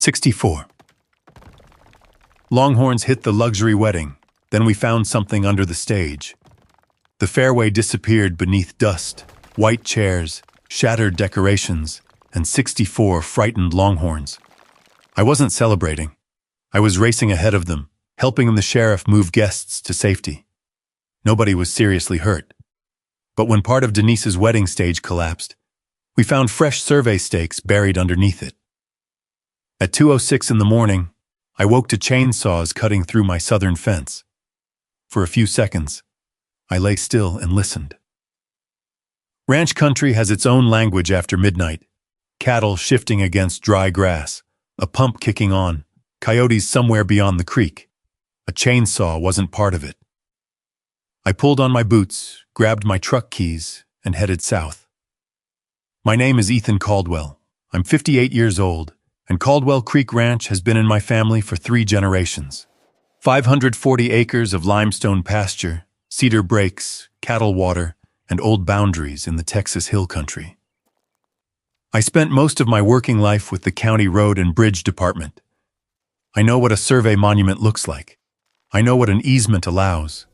64. Longhorns hit the luxury wedding, then we found something under the stage. The fairway disappeared beneath dust, white chairs, shattered decorations, and 64 frightened Longhorns. I wasn't celebrating. I was racing ahead of them, helping the sheriff move guests to safety. Nobody was seriously hurt. But when part of Denise's wedding stage collapsed, we found fresh survey stakes buried underneath it. At 2:06 in the morning, I woke to chainsaws cutting through my southern fence. For a few seconds, I lay still and listened. Ranch country has its own language after midnight. Cattle shifting against dry grass, a pump kicking on, coyotes somewhere beyond the creek. A chainsaw wasn't part of it. I pulled on my boots, grabbed my truck keys, and headed south. My name is Ethan Caldwell. I'm 58 years old, and Caldwell Creek Ranch has been in my family for 3 generations. 540 acres of limestone pasture, cedar breaks, cattle water, and old boundaries in the Texas Hill Country. I spent most of my working life with the County Road and Bridge Department. I know what a survey monument looks like. I know what an easement allows.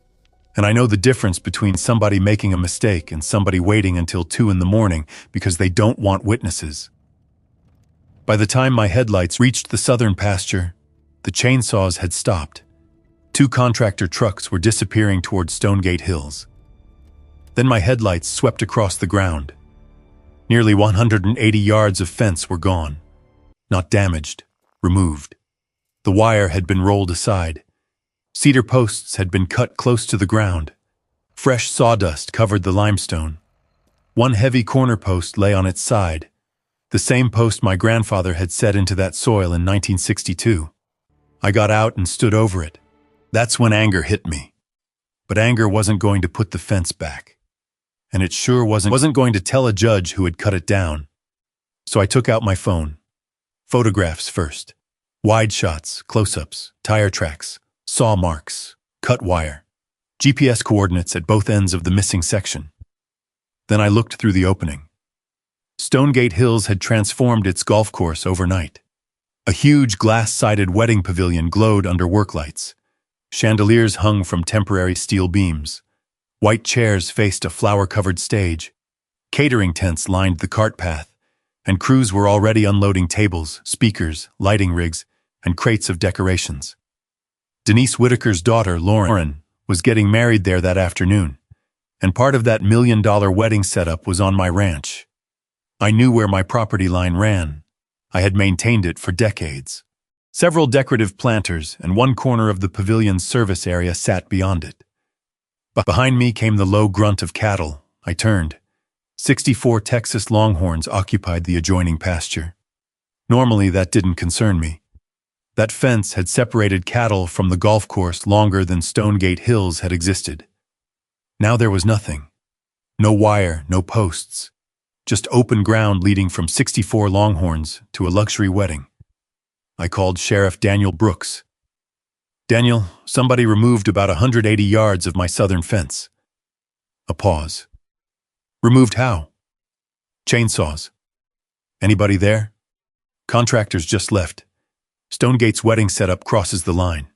And I know the difference between somebody making a mistake and somebody waiting until 2 in the morning because they don't want witnesses. By the time my headlights reached the southern pasture, the chainsaws had stopped. 2 contractor trucks were disappearing toward Stonegate Hills. Then my headlights swept across the ground. Nearly 180 yards of fence were gone. Not damaged, removed. The wire had been rolled aside. Cedar posts had been cut close to the ground. Fresh sawdust covered the limestone. One heavy corner post lay on its side, the same post my grandfather had set into that soil in 1962. I got out and stood over it. That's when anger hit me. But anger wasn't going to put the fence back. And it sure wasn't going to tell a judge who had cut it down. So I took out my phone. Photographs first. Wide shots, close-ups, tire tracks, saw marks, cut wire, GPS coordinates at both ends of the missing section. Then I looked through the opening. Stonegate Hills had transformed its golf course overnight. A huge glass-sided wedding pavilion glowed under work lights. Chandeliers hung from temporary steel beams. White chairs faced a flower-covered stage. Catering tents lined the cart path, and crews were already unloading tables, speakers, lighting rigs, and crates of decorations. Denise Whitaker's daughter, Lauren, was getting married there that afternoon, and part of that $1 million wedding setup was on my ranch. I knew where my property line ran. I had maintained it for decades. Several decorative planters and one corner of the pavilion's service area sat beyond it. But behind me came the low grunt of cattle. I turned. 64 Texas Longhorns occupied the adjoining pasture. Normally, that didn't concern me. That fence had separated cattle from the golf course longer than Stonegate Hills had existed. Now there was nothing. No wire, no posts. Just open ground leading from 64 Longhorns to a luxury wedding. I called Sheriff Daniel Brooks. "Daniel, somebody removed about 180 yards of my southern fence." A pause. "Removed how?" "Chainsaws." "Anybody there?" "Contractors just left. Stonegate's wedding setup crosses the line."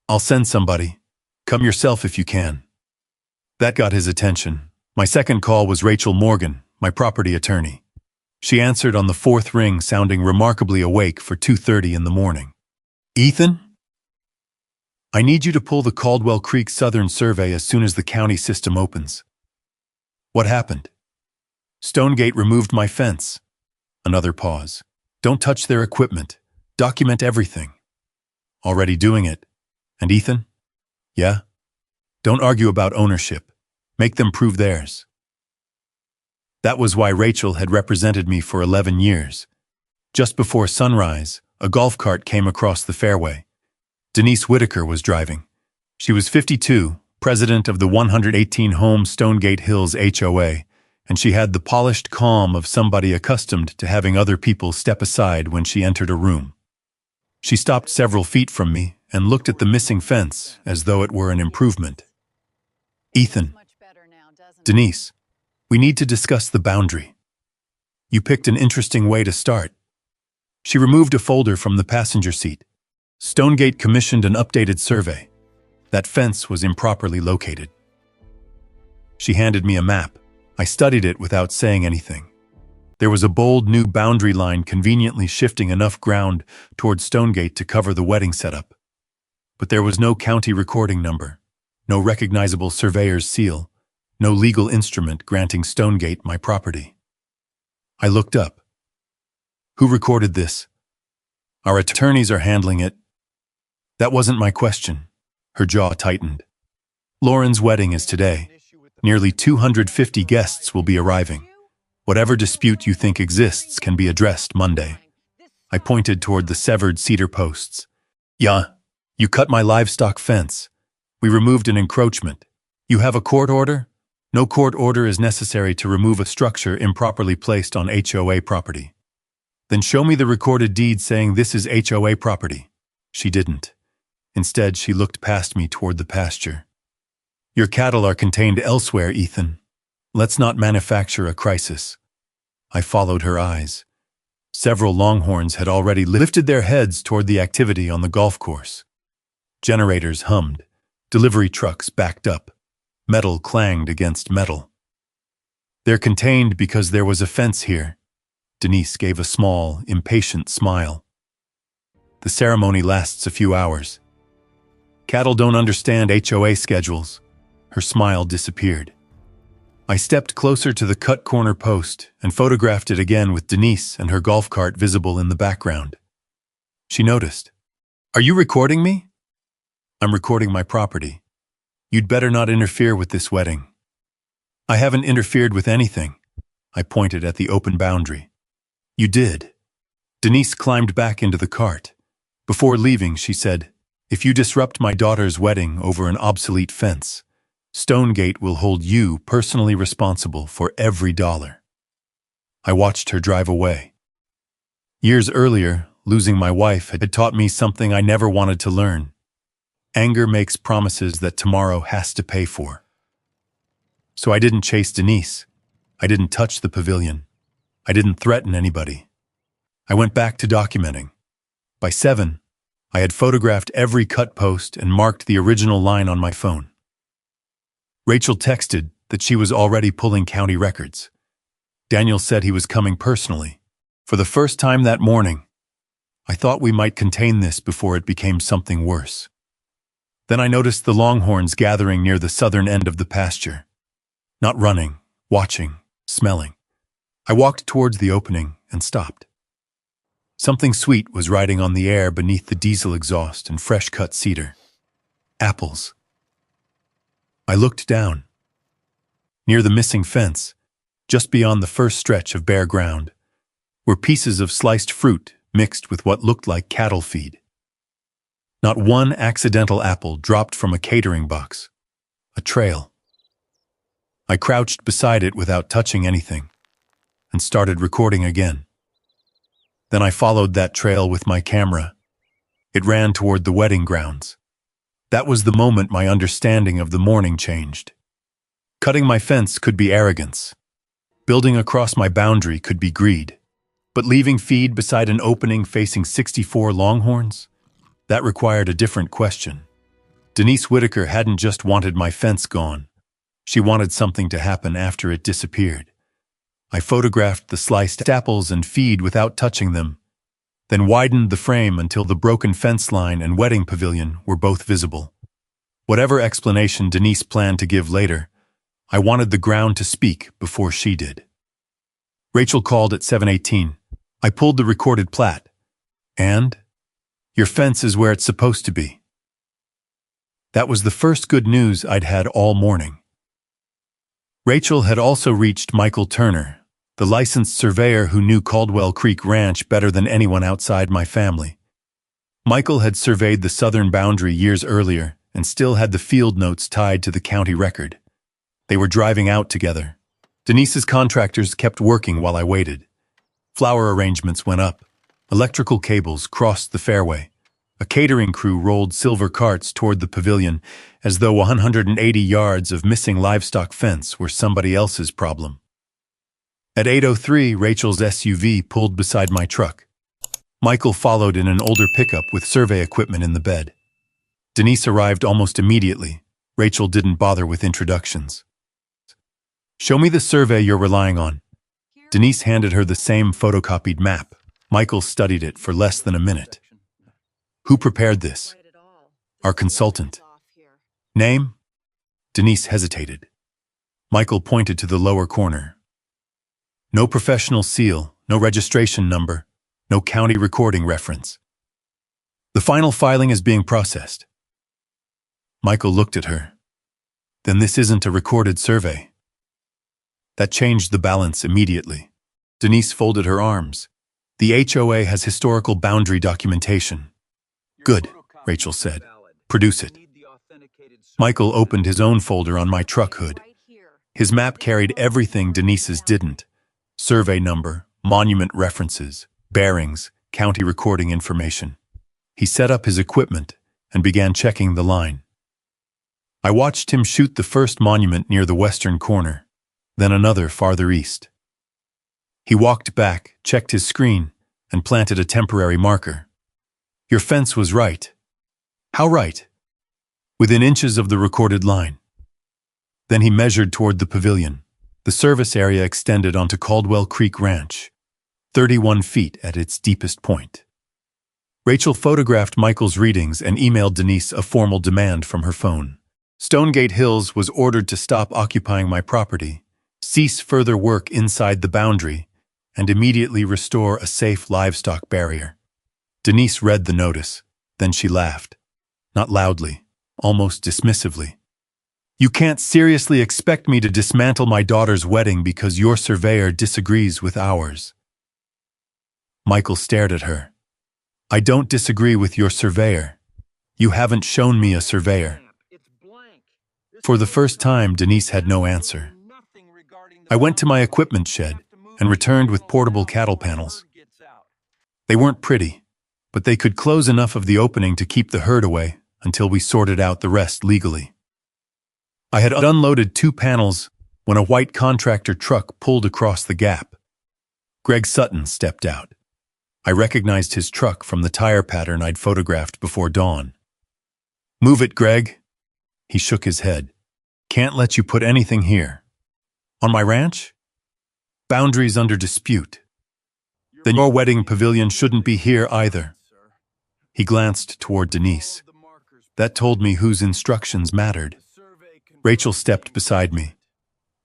"I'll send somebody. Come yourself if you can." That got his attention. My second call was Rachel Morgan, my property attorney. She answered on the 4th ring, sounding remarkably awake for 2:30 in the morning. "Ethan? I need you to pull the Caldwell Creek Southern Survey as soon as the county system opens." "What happened?" "Stonegate removed my fence." Another pause. "Don't touch their equipment. Document everything." "Already doing it." "And Ethan?" "Yeah?" "Don't argue about ownership. Make them prove theirs." That was why Rachel had represented me for 11 years. Just before sunrise, a golf cart came across the fairway. Denise Whitaker was driving. She was 52, president of the 118-home Stonegate Hills HOA, and she had the polished calm of somebody accustomed to having other people step aside when she entered a room. She stopped several feet from me and looked at the missing fence as though it were an improvement. "Ethan, Denise, we need to discuss the boundary. You picked an interesting way to start. She removed a folder from the passenger seat. Stonegate commissioned an updated survey. That fence was improperly located. She handed me a map. I studied it without saying anything. There was a bold new boundary line conveniently shifting enough ground toward Stonegate to cover the wedding setup. But there was no county recording number, no recognizable surveyor's seal, no legal instrument granting Stonegate my property. I looked up. Who recorded this? Our attorneys are handling it. That wasn't my question. Her jaw tightened. Lauren's wedding is today. Nearly 250 guests will be arriving. Whatever dispute you think exists can be addressed Monday. I pointed toward the severed cedar posts. Yeah, you cut my livestock fence. We removed an encroachment. You have a court order? No court order is necessary to remove a structure improperly placed on HOA property. Then show me the recorded deed saying this is HOA property. She didn't. Instead, she looked past me toward the pasture. Your cattle are contained elsewhere, Ethan. Let's not manufacture a crisis. I followed her eyes. Several Longhorns had already lifted their heads toward the activity on the golf course. Generators hummed. Delivery trucks backed up. Metal clanged against metal. They're contained because there was a fence here. Denise gave a small, impatient smile. The ceremony lasts a few hours. Cattle don't understand HOA schedules. Her smile disappeared. I stepped closer to the cut corner post and photographed it again with Denise and her golf cart visible in the background. She noticed. Are you recording me? I'm recording my property. You'd better not interfere with this wedding. I haven't interfered with anything. I pointed at the open boundary. You did. Denise climbed back into the cart. Before leaving, she said, if you disrupt my daughter's wedding over an obsolete fence, Stonegate will hold you personally responsible for every dollar. I watched her drive away. Years earlier, losing my wife had taught me something I never wanted to learn. Anger makes promises that tomorrow has to pay for. So I didn't chase Denise. I didn't touch the pavilion. I didn't threaten anybody. I went back to documenting. By 7, I had photographed every cut post and marked the original line on my phone. Rachel texted that she was already pulling county records. Daniel said he was coming personally. For the first time that morning, I thought we might contain this before it became something worse. Then I noticed the Longhorns gathering near the southern end of the pasture. Not running, watching, smelling. I walked towards the opening and stopped. Something sweet was riding on the air beneath the diesel exhaust and fresh-cut cedar. Apples. I looked down. Near the missing fence, just beyond the first stretch of bare ground, were pieces of sliced fruit mixed with what looked like cattle feed. Not one accidental apple dropped from a catering box. A trail. I crouched beside it without touching anything and started recording again. Then I followed that trail with my camera. It ran toward the wedding grounds. That was the moment my understanding of the morning changed. Cutting my fence could be arrogance. Building across my boundary could be greed. But leaving feed beside an opening facing 64 Longhorns? That required a different question. Denise Whitaker hadn't just wanted my fence gone. She wanted something to happen after it disappeared. I photographed the sliced apples and feed without touching them, then widened the frame until the broken fence line and wedding pavilion were both visible. Whatever explanation Denise planned to give later, I wanted the ground to speak before she did. Rachel called at 7:18. I pulled the recorded plat. And? Your fence is where it's supposed to be. That was the first good news I'd had all morning. Rachel had also reached Michael Turner, the licensed surveyor who knew Caldwell Creek Ranch better than anyone outside my family. Michael had surveyed the southern boundary years earlier and still had the field notes tied to the county record. They were driving out together. Denise's contractors kept working while I waited. Flower arrangements went up. Electrical cables crossed the fairway. A catering crew rolled silver carts toward the pavilion as though 180 yards of missing livestock fence were somebody else's problem. At 8:03, Rachel's SUV pulled beside my truck. Michael followed in an older pickup with survey equipment in the bed. Denise arrived almost immediately. Rachel didn't bother with introductions. "Show me the survey you're relying on." Denise handed her the same photocopied map. Michael studied it for less than a minute. "Who prepared this?" "Our consultant." "Name?" Denise hesitated. Michael pointed to the lower corner. "No professional seal, no registration number, no county recording reference. The final filing is being processed." Michael looked at her. "Then this isn't a recorded survey." That changed the balance immediately. Denise folded her arms. "The HOA has historical boundary documentation." "Good," Rachel said. "Produce it." Michael opened his own folder on my truck hood. His map carried everything Denise's didn't: survey number, monument references, bearings, county recording information. He set up his equipment and began checking the line. I watched him shoot the first monument near the western corner, then another farther east. He walked back, checked his screen, and planted a temporary marker. "Your fence was right." "How right?" "Within inches of the recorded line." Then he measured toward the pavilion. The service area extended onto Caldwell Creek Ranch, 31 feet at its deepest point. Rachel photographed Michael's readings and emailed Denise a formal demand from her phone. Stonegate Hills was ordered to stop occupying my property, cease further work inside the boundary, and immediately restore a safe livestock barrier. Denise read the notice, then she laughed. Not loudly, almost dismissively. "You can't seriously expect me to dismantle my daughter's wedding because your surveyor disagrees with ours." Michael stared at her. "I don't disagree with your surveyor. You haven't shown me a surveyor." For the first time, Denise had no answer. I went to my equipment shed and returned with portable cattle panels. They weren't pretty, but they could close enough of the opening to keep the herd away until we sorted out the rest legally. I had unloaded 2 panels when a white contractor truck pulled across the gap. Greg Sutton stepped out. I recognized his truck from the tire pattern I'd photographed before dawn. "Move it, Greg." He shook his head. "Can't let you put anything here." "On my ranch?" "Boundaries under dispute." "Then your wedding pavilion shouldn't be here either." He glanced toward Denise. That told me whose instructions mattered. Rachel stepped beside me.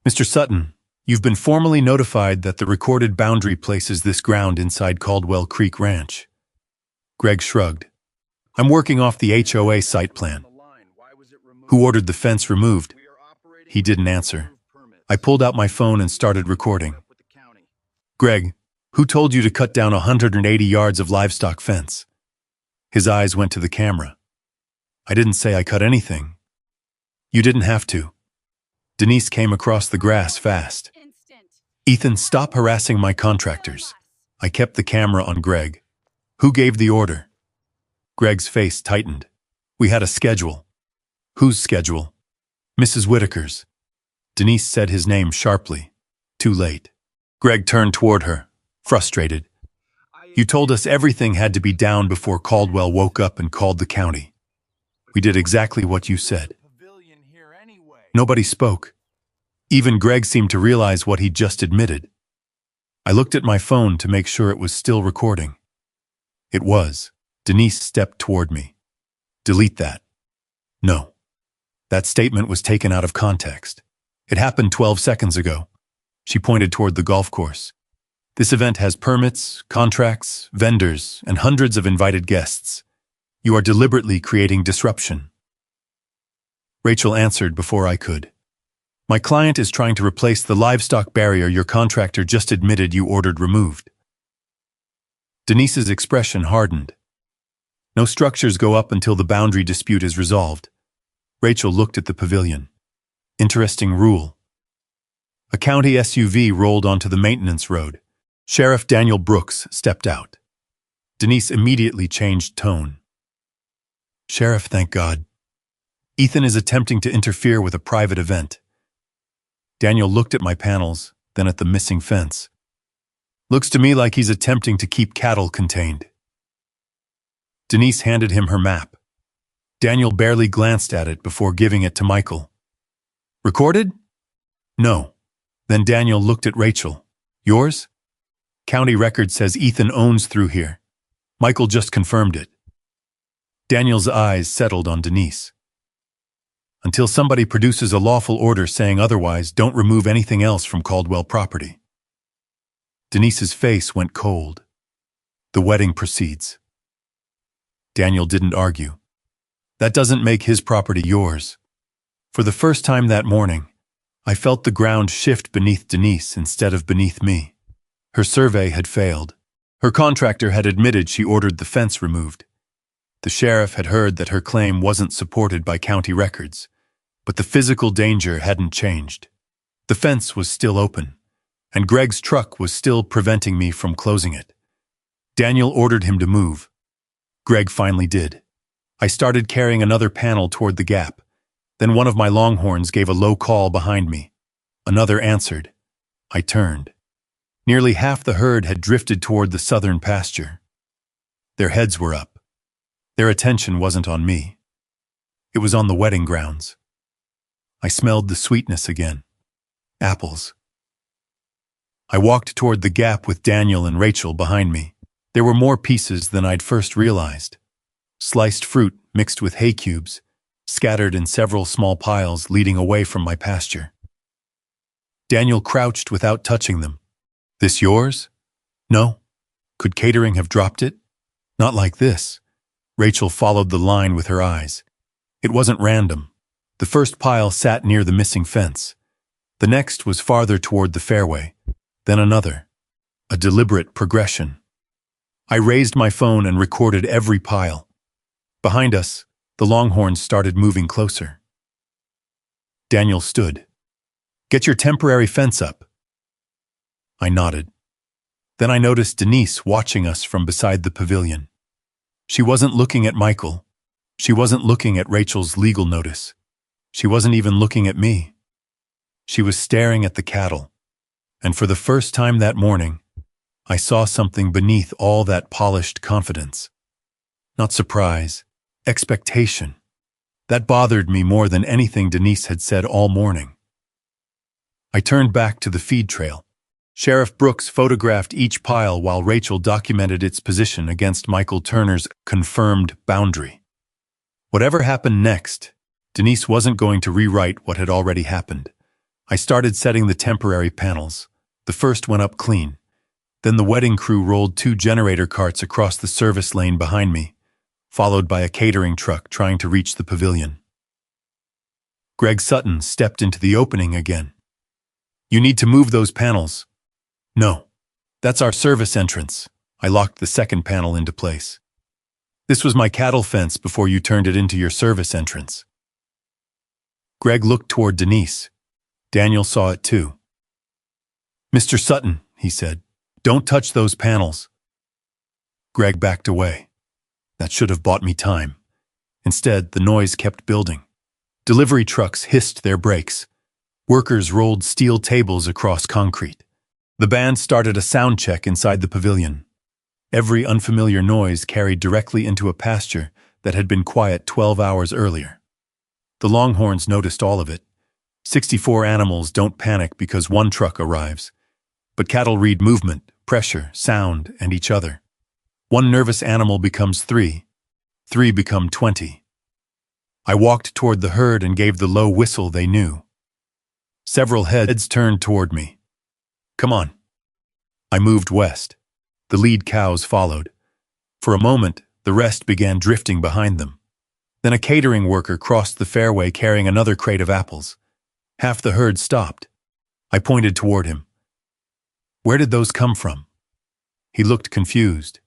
"Mr. Sutton, you've been formally notified that the recorded boundary places this ground inside Caldwell Creek Ranch." Greg shrugged. "I'm working off the HOA site plan." "Who ordered the fence removed?" He didn't answer. I pulled out my phone and started recording. "Greg, who told you to cut down 180 yards of livestock fence?" His eyes went to the camera. "I didn't say I cut anything." "You didn't have to." Denise came across the grass fast. "Ethan, stop harassing my contractors." I kept the camera on Greg. "Who gave the order?" Greg's face tightened. "We had a schedule." "Whose schedule?" "Mrs. Whitaker's." Denise said his name sharply. Too late. Greg turned toward her, frustrated. "You told us everything had to be down before Caldwell woke up and called the county. We did exactly what you said." Nobody spoke. Even Greg seemed to realize what he'd just admitted. I looked at my phone to make sure it was still recording. It was. Denise stepped toward me. "Delete that." "No." That statement was taken out of context. "It happened 12 seconds ago." She pointed toward the golf course. "This event has permits, contracts, vendors, and hundreds of invited guests. You are deliberately creating disruption." Rachel answered before I could. "My client is trying to replace the livestock barrier your contractor just admitted you ordered removed." Denise's expression hardened. "No structures go up until the boundary dispute is resolved." Rachel looked at the pavilion. "Interesting rule." A county SUV rolled onto the maintenance road. Sheriff Daniel Brooks stepped out. Denise immediately changed tone. "Sheriff, thank God. Ethan is attempting to interfere with a private event." Daniel looked at my panels, then at the missing fence. "Looks to me like he's attempting to keep cattle contained." Denise handed him her map. Daniel barely glanced at it before giving it to Michael. Recorded? No. Then Daniel looked at Rachel. Yours? County record says Ethan owns through here. Michael just confirmed it. Daniel's eyes settled on Denise. Until somebody produces a lawful order saying otherwise, don't remove anything else from Caldwell property. Denise's face went cold. The wedding proceeds. Daniel didn't argue. That doesn't make his property yours. For the first time that morning, I felt the ground shift beneath Denise instead of beneath me. Her survey had failed. Her contractor had admitted she ordered the fence removed. The sheriff had heard that her claim wasn't supported by county records, but the physical danger hadn't changed. The fence was still open, and Greg's truck was still preventing me from closing it. Daniel ordered him to move. Greg finally did. I started carrying another panel toward the gap. Then one of my Longhorns gave a low call behind me. Another answered. I turned. Nearly half the herd had drifted toward the southern pasture. Their heads were up. Their attention wasn't on me. It was on the wedding grounds. I smelled the sweetness again. Apples. I walked toward the gap with Daniel and Rachel behind me. There were more pieces than I'd first realized. Sliced fruit mixed with hay cubes, scattered in several small piles leading away from my pasture. Daniel crouched without touching them. This yours? No. Could catering have dropped it? Not like this. Rachel followed the line with her eyes. It wasn't random. The first pile sat near the missing fence. The next was farther toward the fairway. Then another. A deliberate progression. I raised my phone and recorded every pile. Behind us, the Longhorns started moving closer. Daniel stood. Get your temporary fence up. I nodded. Then I noticed Denise watching us from beside the pavilion. She wasn't looking at Michael. She wasn't looking at Rachel's legal notice. She wasn't even looking at me. She was staring at the cattle. And for the first time that morning, I saw something beneath all that polished confidence. Not surprise, expectation. That bothered me more than anything Denise had said all morning. I turned back to the feed trail. Sheriff Brooks photographed each pile while Rachel documented its position against Michael Turner's confirmed boundary. Whatever happened next, Denise wasn't going to rewrite what had already happened. I started setting the temporary panels. The first went up clean. Then the wedding crew rolled 2 generator carts across the service lane behind me, followed by a catering truck trying to reach the pavilion. Greg Sutton stepped into the opening again. You need to move those panels. No. That's our service entrance. I locked the second panel into place. This was my cattle fence before you turned it into your service entrance. Greg looked toward Denise. Daniel saw it too. Mr. Sutton, he said, don't touch those panels. Greg backed away. That should have bought me time. Instead, the noise kept building. Delivery trucks hissed their brakes. Workers rolled steel tables across concrete. The band started a sound check inside the pavilion. Every unfamiliar noise carried directly into a pasture that had been quiet 12 hours earlier. The Longhorns noticed all of it. 64 animals don't panic because one truck arrives. But cattle read movement, pressure, sound, and each other. One nervous animal becomes 3. 3 become 20. I walked toward the herd and gave the low whistle they knew. Several heads turned toward me. Come on. I moved west. The lead cows followed. For a moment, the rest began drifting behind them. Then a catering worker crossed the fairway carrying another crate of apples. Half the herd stopped. I pointed toward him. Where did those come from? He looked confused.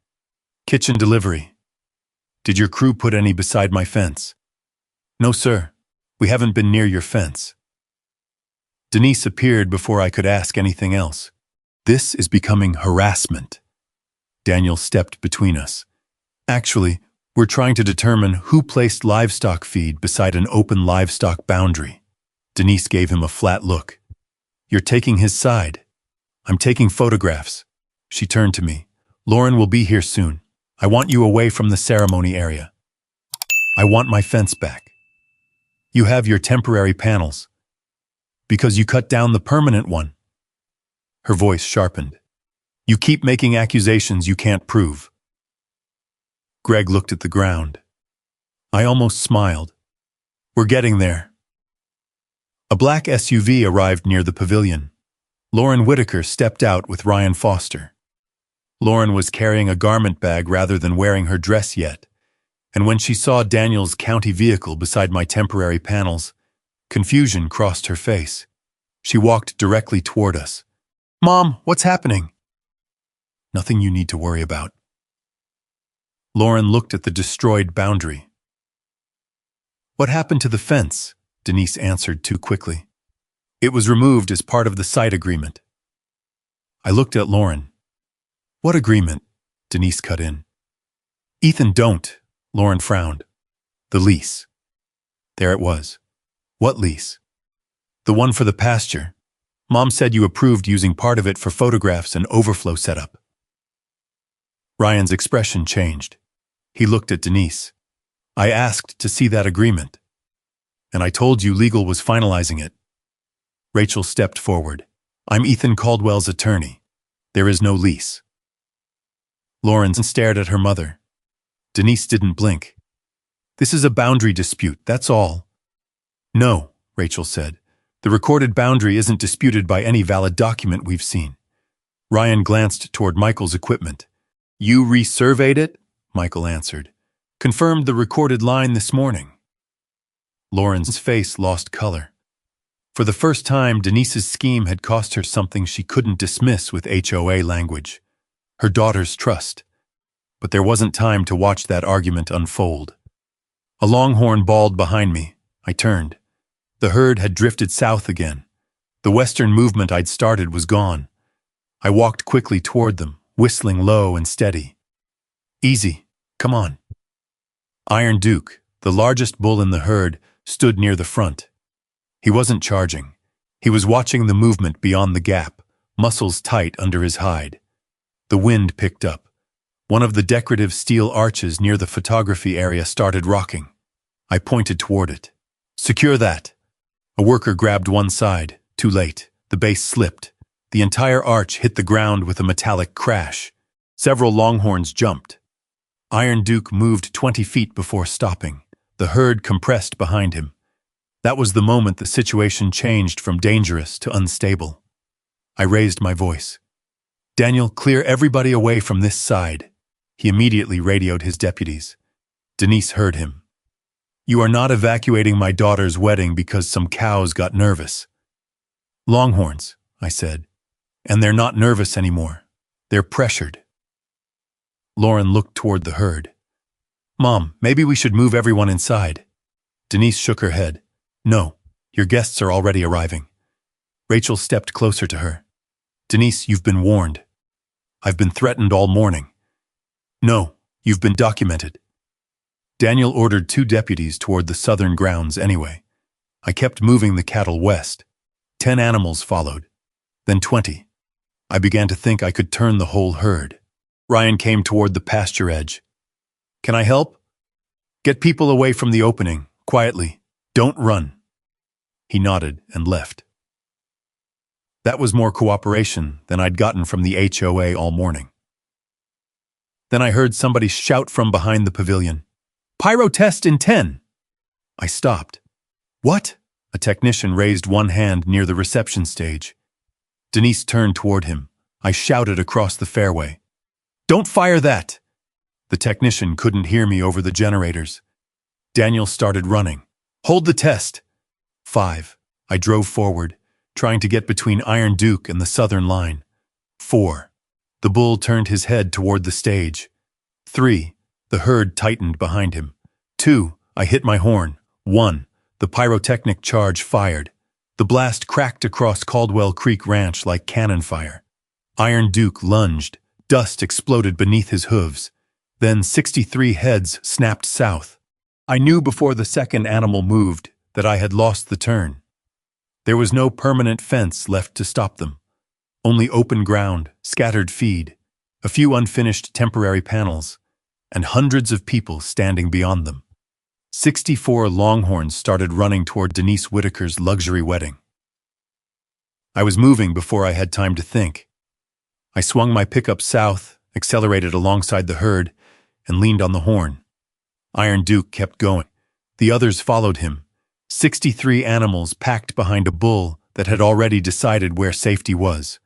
Kitchen delivery. Did your crew put any beside my fence? No, sir. We haven't been near your fence. Denise appeared before I could ask anything else. This is becoming harassment. Daniel stepped between us. Actually, we're trying to determine who placed livestock feed beside an open livestock boundary. Denise gave him a flat look. You're taking his side. I'm taking photographs. She turned to me. Lauren will be here soon. I want you away from the ceremony area. I want my fence back. You have your temporary panels. Because you cut down the permanent one. Her voice sharpened. You keep making accusations you can't prove. Greg looked at the ground. I almost smiled. We're getting there. A black SUV arrived near the pavilion. Lauren Whitaker stepped out with Ryan Foster. Lauren was carrying a garment bag rather than wearing her dress yet, and when she saw Daniel's county vehicle beside my temporary panels, confusion crossed her face. She walked directly toward us. Mom, what's happening? Nothing you need to worry about. Lauren looked at the destroyed boundary. What happened to the fence? Denise answered too quickly. It was removed as part of the site agreement. I looked at Lauren. What agreement? Denise cut in. Ethan, don't. Lauren frowned. The lease. There it was. What lease? The one for the pasture. Mom said you approved using part of it for photographs and overflow setup. Ryan's expression changed. He looked at Denise. I asked to see that agreement. And I told you legal was finalizing it. Rachel stepped forward. I'm Ethan Caldwell's attorney. There is no lease. Lauren stared at her mother. Denise didn't blink. This is a boundary dispute, that's all. No, Rachel said. The recorded boundary isn't disputed by any valid document we've seen. Ryan glanced toward Michael's equipment. You resurveyed it? Michael answered. Confirmed the recorded line this morning. Lauren's face lost color. For the first time, Denise's scheme had cost her something she couldn't dismiss with HOA language. Her daughter's trust. But there wasn't time to watch that argument unfold. A longhorn bawled behind me. I turned. The herd had drifted south again. The western movement I'd started was gone. I walked quickly toward them, whistling low and steady. Easy, come on. Iron Duke, the largest bull in the herd, stood near the front. He wasn't charging. He was watching the movement beyond the gap, muscles tight under his hide. The wind picked up. One of the decorative steel arches near the photography area started rocking. I pointed toward it. Secure that. A worker grabbed one side. Too late. The base slipped. The entire arch hit the ground with a metallic crash. Several longhorns jumped. Iron Duke moved 20 feet before stopping. The herd compressed behind him. That was the moment the situation changed from dangerous to unstable. I raised my voice. Daniel, clear everybody away from this side. He immediately radioed his deputies. Denise heard him. You are not evacuating my daughter's wedding because some cows got nervous. Longhorns, I said. And they're not nervous anymore. They're pressured. Lauren looked toward the herd. Mom, maybe we should move everyone inside. Denise shook her head. No, your guests are already arriving. Rachel stepped closer to her. Denise, you've been warned. I've been threatened all morning. No, you've been documented. Daniel ordered 2 deputies toward the southern grounds anyway. I kept moving the cattle west. 10 animals followed. Then 20. I began to think I could turn the whole herd. Ryan came toward the pasture edge. Can I help? Get people away from the opening, quietly. Don't run. He nodded and left. That was more cooperation than I'd gotten from the HOA all morning. Then I heard somebody shout from behind the pavilion. Pyro test in 10. I stopped. What? A technician raised one hand near the reception stage. Denise turned toward him. I shouted across the fairway. Don't fire that! The technician couldn't hear me over the generators. Daniel started running. Hold the test. 5. I drove forward, trying to get between Iron Duke and the southern line. 4. The bull turned his head toward the stage. 3. The herd tightened behind him. 2. I hit my horn. 1. The pyrotechnic charge fired. The blast cracked across Caldwell Creek Ranch like cannon fire. Iron Duke lunged. Dust exploded beneath his hooves. Then 63 heads snapped south. I knew before the second animal moved that I had lost the turn. There was no permanent fence left to stop them. Only open ground, scattered feed, a few unfinished temporary panels, and hundreds of people standing beyond them. 64 Longhorns started running toward Denise Whitaker's luxury wedding. I was moving before I had time to think. I swung my pickup south, accelerated alongside the herd, and leaned on the horn. Iron Duke kept going. The others followed him. 63 animals packed behind a bull that had already decided where safety was.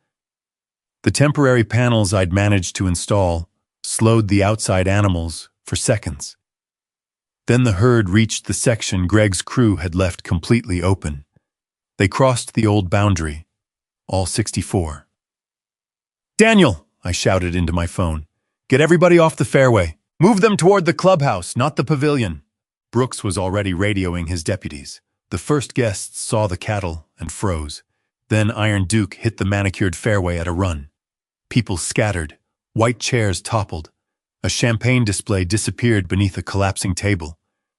The temporary panels I'd managed to install slowed the outside animals for seconds. Then the herd reached the section Greg's crew had left completely open. They crossed the old boundary, all 64. "Daniel!" I shouted into my phone. "Get everybody off the fairway. Move them toward the clubhouse, not the pavilion." Brooks was already radioing his deputies. The first guests saw the cattle and froze. Then Iron Duke hit the manicured fairway at a run. People scattered. White chairs toppled. A champagne display disappeared beneath a collapsing table.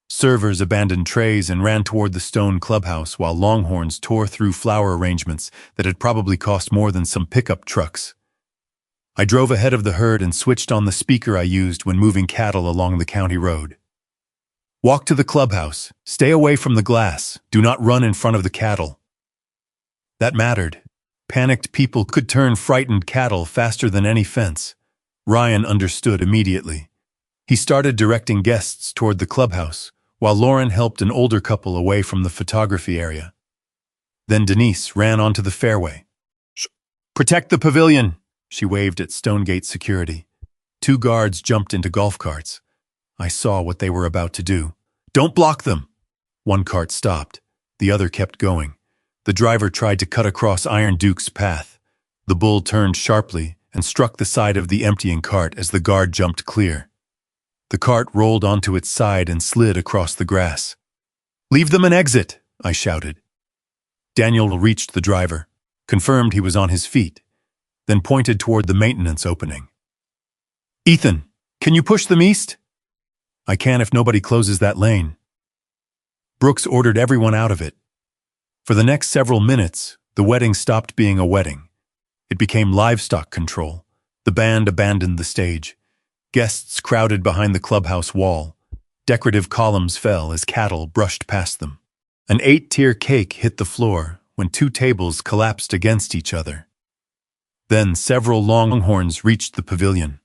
Servers abandoned trays and ran toward the stone clubhouse while Longhorns tore through flower arrangements that had probably cost more than some pickup trucks. I drove ahead of the herd and switched on the speaker I used when moving cattle along the county road. "Walk to the clubhouse. Stay away from the glass. Do not run in front of the cattle." That mattered. Panicked people could turn frightened cattle faster than any fence. Ryan understood immediately. He started directing guests toward the clubhouse, while Lauren helped an older couple away from the photography area. Then Denise ran onto the fairway. "Protect the pavilion," she waved at Stonegate security. 2 guards jumped into golf carts. I saw what they were about to do. "Don't block them!" One cart stopped. The other kept going. The driver tried to cut across Iron Duke's path. The bull turned sharply and struck the side of the emptying cart as the guard jumped clear. The cart rolled onto its side and slid across the grass. "Leave them an exit," I shouted. Daniel reached the driver, confirmed he was on his feet, then pointed toward the maintenance opening. "Ethan, can you push them east?" "I can if nobody closes that lane." Brooks ordered everyone out of it. For the next several minutes, the wedding stopped being a wedding. It became livestock control. The band abandoned the stage. Guests crowded behind the clubhouse wall. Decorative columns fell as cattle brushed past them. An 8-tier cake hit the floor when 2 tables collapsed against each other. Then several Longhorns reached the pavilion.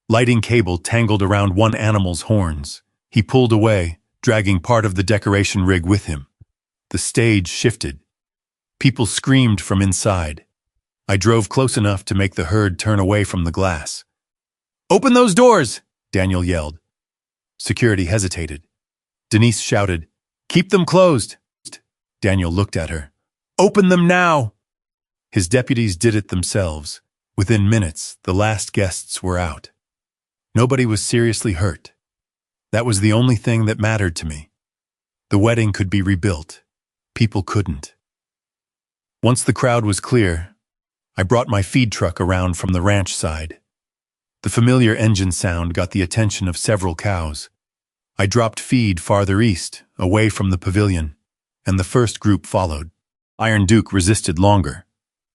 Lighting cable tangled around one animal's horns. He pulled away, dragging part of the decoration rig with him. The stage shifted. People screamed from inside. I drove close enough to make the herd turn away from the glass. "Open those doors!" Daniel yelled. Security hesitated. Denise shouted, "Keep them closed!" Daniel looked at her. "Open them now!" His deputies did it themselves. Within minutes, the last guests were out. Nobody was seriously hurt. That was the only thing that mattered to me. The wedding could be rebuilt. People couldn't. Once the crowd was clear, I brought my feed truck around from the ranch side. The familiar engine sound got the attention of several cows. I dropped feed farther east, away from the pavilion, and the first group followed. Iron Duke resisted longer.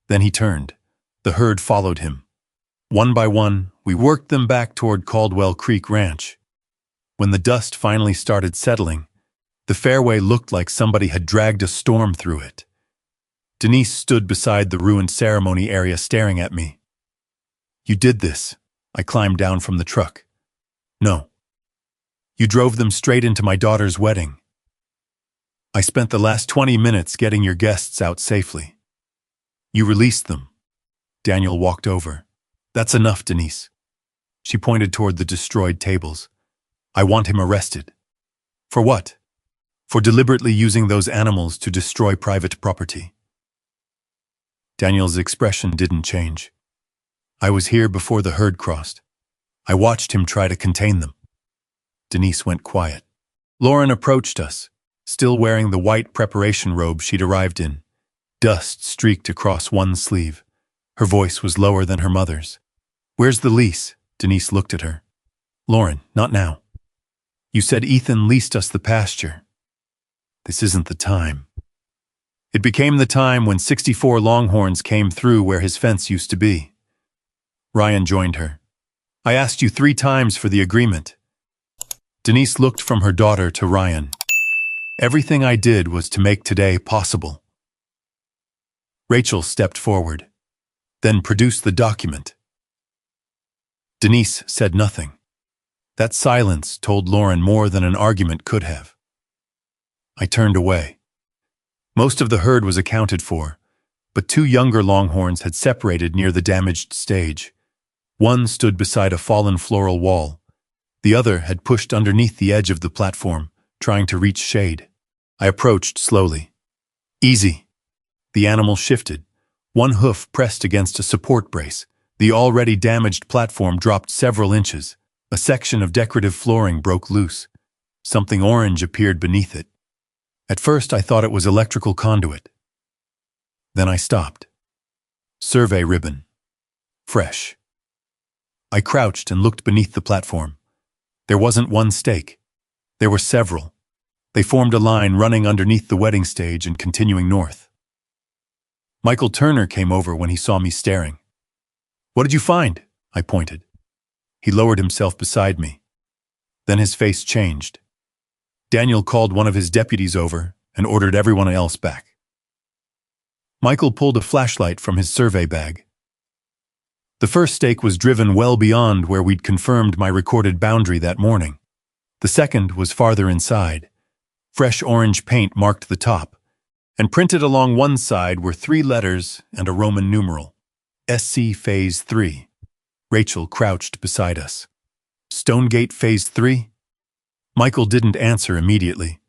Then he turned. The herd followed him. One by one, we worked them back toward Caldwell Creek Ranch. When the dust finally started settling, the fairway looked like somebody had dragged a storm through it. Denise stood beside the ruined ceremony area staring at me. "You did this." I climbed down from the truck. "No. You drove them straight into my daughter's wedding. I spent the last 20 minutes getting your guests out safely. You released them." Daniel walked over. "That's enough, Denise." She pointed toward the destroyed tables. "I want him arrested." "For what?" "For deliberately using those animals to destroy private property." Daniel's expression didn't change. "I was here before the herd crossed. I watched him try to contain them." Denise went quiet. Lauren approached us, still wearing the white preparation robe she'd arrived in. Dust streaked across one sleeve. Her voice was lower than her mother's. "Where's the lease?" Denise looked at her. "Lauren, not now. You said Ethan leased us the pasture. This isn't the time." It became the time when 64 Longhorns came through where his fence used to be. Ryan joined her. "I asked you 3 times for the agreement. Denise looked from her daughter to Ryan. Everything I did was to make today possible. Rachel stepped forward, then produced the document. Denise said nothing. That silence told Lauren more than an argument could have. I turned away. Most of the herd was accounted for, but two younger Longhorns had separated near the damaged stage. One stood beside a fallen floral wall. The other had pushed underneath the edge of the platform, trying to reach shade. I approached slowly. Easy. The animal shifted. One hoof pressed against a support brace. The already damaged platform dropped several inches. A section of decorative flooring broke loose. Something orange appeared beneath it. At first I thought it was electrical conduit. Then I stopped. Survey ribbon. Fresh. I crouched and looked beneath the platform. There wasn't one stake. There were several. They formed a line running underneath the wedding stage and continuing north. Michael Turner came over when he saw me staring. "What did you find?" I pointed. He lowered himself beside me. Then his face changed. Daniel called one of his deputies over and ordered everyone else back. Michael pulled a flashlight from his survey bag. The first stake was driven well beyond where we'd confirmed my recorded boundary that morning. The second was farther inside. Fresh orange paint marked the top, and printed along one side were 3 letters and a Roman numeral. SC Phase 3. Rachel crouched beside us. Stonegate Phase 3? Michael didn't answer immediately.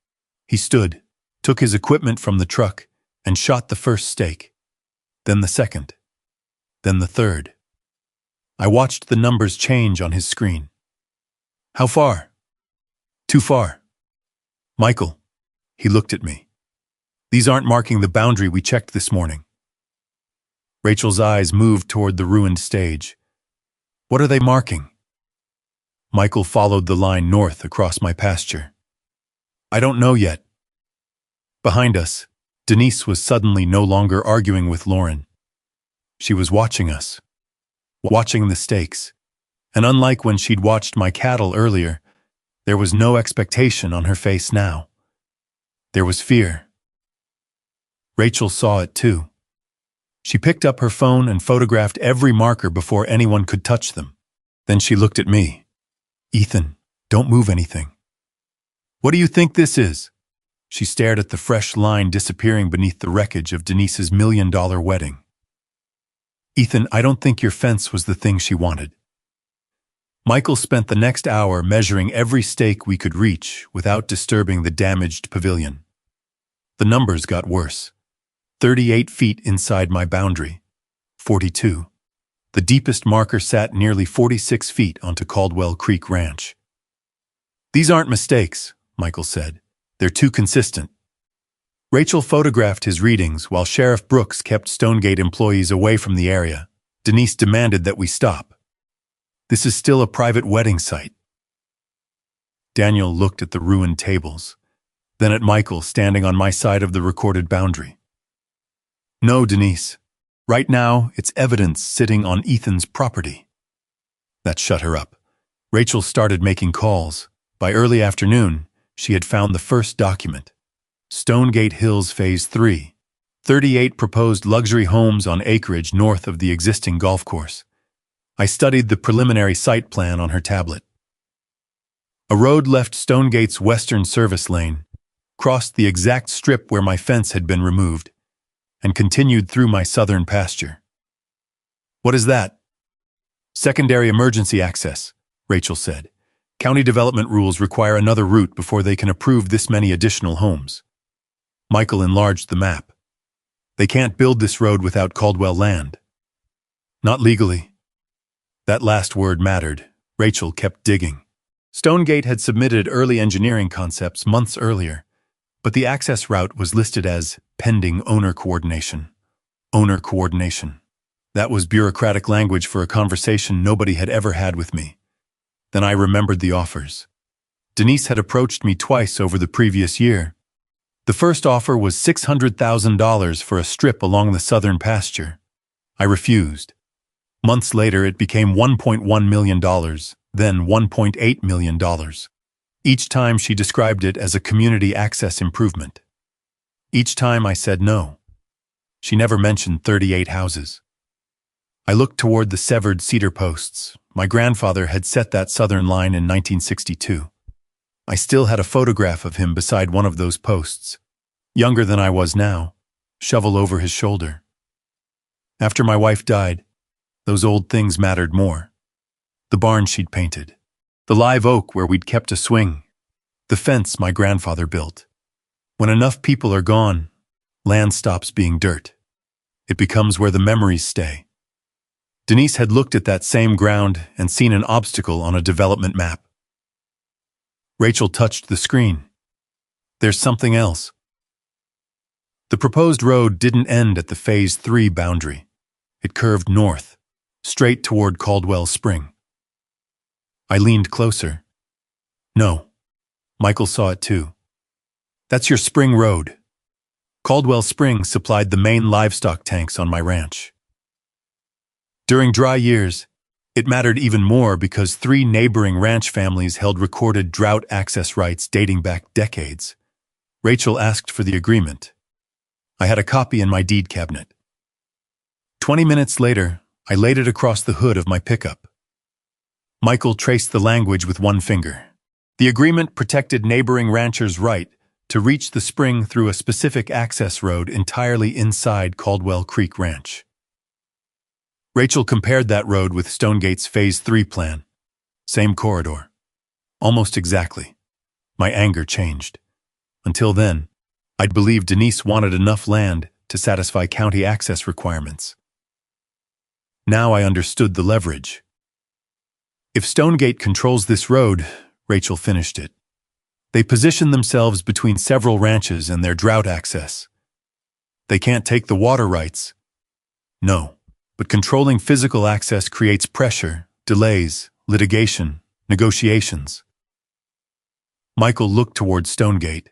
He stood, took his equipment from the truck, and shot the first stake. Then the second. Then the third. I watched the numbers change on his screen. "How far?" "Too far." "Michael," he looked at me. "These aren't marking the boundary we checked this morning." Rachel's eyes moved toward the ruined stage. "What are they marking?" Michael followed the line north across my pasture. "I don't know yet." Behind us, Denise was suddenly no longer arguing with Lauren. She was watching us. Watching the stakes. And unlike when she'd watched my cattle earlier, there was no expectation on her face now. There was fear. Rachel saw it too. She picked up her phone and photographed every marker before anyone could touch them. Then she looked at me. "Ethan, don't move anything." "What do you think this is?" She stared at the fresh line disappearing beneath the wreckage of Denise's $1 million wedding. "Ethan, I don't think your fence was the thing she wanted." Michael spent the next hour measuring every stake we could reach without disturbing the damaged pavilion. The numbers got worse. 38 feet inside my boundary. 42. The deepest marker sat nearly 46 feet onto Caldwell Creek Ranch. "These aren't mistakes," Michael said. "They're too consistent." Rachel photographed his readings while Sheriff Brooks kept Stonegate employees away from the area. Denise demanded that we stop. "This is still a private wedding site." Daniel looked at the ruined tables, then at Michael standing on my side of the recorded boundary. "No, Denise. Right now, it's evidence sitting on Ethan's property." That shut her up. Rachel started making calls. By early afternoon, she had found the first document. Stonegate Hills Phase 3. 38 proposed luxury homes on acreage north of the existing golf course. I studied the preliminary site plan on her tablet. A road left Stonegate's western service lane, crossed the exact strip where my fence had been removed, and continued through my southern pasture. "What is that?" "Secondary emergency access," Rachel said. "County development rules require another route before they can approve this many additional homes." Michael enlarged the map. "They can't build this road without Caldwell land." "Not legally." That last word mattered. Rachel kept digging. Stonegate had submitted early engineering concepts months earlier, but the access route was listed as pending owner coordination. Owner coordination. That was bureaucratic language for a conversation nobody had ever had with me. Then I remembered the offers. Denise had approached me twice over the previous year. The first offer was $600,000 for a strip along the southern pasture. I refused. Months later, it became $1.1 million, then $1.8 million. Each time she described it as a community access improvement. Each time I said no. She never mentioned 38 houses. I looked toward the severed cedar posts. My grandfather had set that southern line in 1962. I still had a photograph of him beside one of those posts, younger than I was now, shovel over his shoulder. After my wife died, those old things mattered more. The barn she'd painted, the live oak where we'd kept a swing, the fence my grandfather built. When enough people are gone, land stops being dirt. It becomes where the memories stay. Denise had looked at that same ground and seen an obstacle on a development map. Rachel touched the screen. There's something else. The proposed road didn't end at the Phase 3 boundary. It curved north, straight toward Caldwell Spring. I leaned closer. No. Michael saw it too. That's your spring road. Caldwell Spring supplied the main livestock tanks on my ranch. During dry years, it mattered even more because 3 neighboring ranch families held recorded drought access rights dating back decades. Rachel asked for the agreement. I had a copy in my deed cabinet. 20 minutes later, I laid it across the hood of my pickup. Michael traced the language with one finger. The agreement protected neighboring ranchers' right to reach the spring through a specific access road entirely inside Caldwell Creek Ranch. Rachel compared that road with Stonegate's Phase 3 plan. Same corridor. Almost exactly. My anger changed. Until then, I'd believed Denise wanted enough land to satisfy county access requirements. Now I understood the leverage. If Stonegate controls this road, Rachel finished it. They position themselves between several ranches and their drought access. They can't take the water rights. No. But controlling physical access creates pressure, delays, litigation, negotiations. Michael looked toward Stonegate,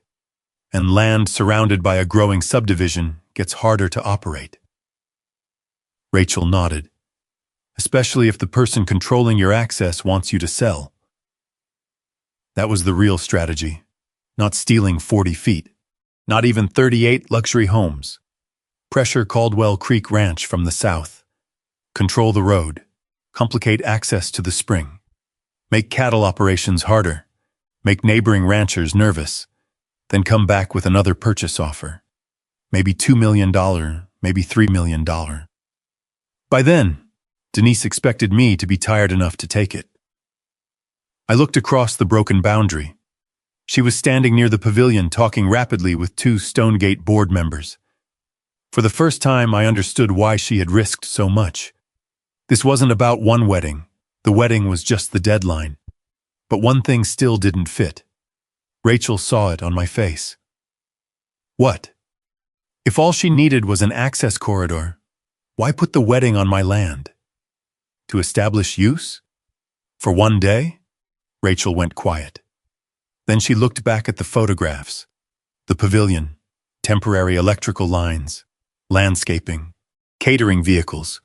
and land surrounded by a growing subdivision gets harder to operate. Rachel nodded, especially if the person controlling your access wants you to sell. That was the real strategy, not stealing 40 feet, not even 38 luxury homes. Pressure Caldwell Creek Ranch from the south. Control the road, complicate access to the spring, make cattle operations harder, make neighboring ranchers nervous, then come back with another purchase offer. Maybe $2 million, maybe $3 million. By then, Denise expected me to be tired enough to take it. I looked across the broken boundary. She was standing near the pavilion talking rapidly with 2 Stonegate board members. For the first time, I understood why she had risked so much. This wasn't about one wedding. The wedding was just the deadline. But one thing still didn't fit. Rachel saw it on my face. What? If all she needed was an access corridor, why put the wedding on my land? To establish use? For one day? Rachel went quiet. Then she looked back at the photographs. The pavilion, temporary electrical lines, landscaping, catering vehicles,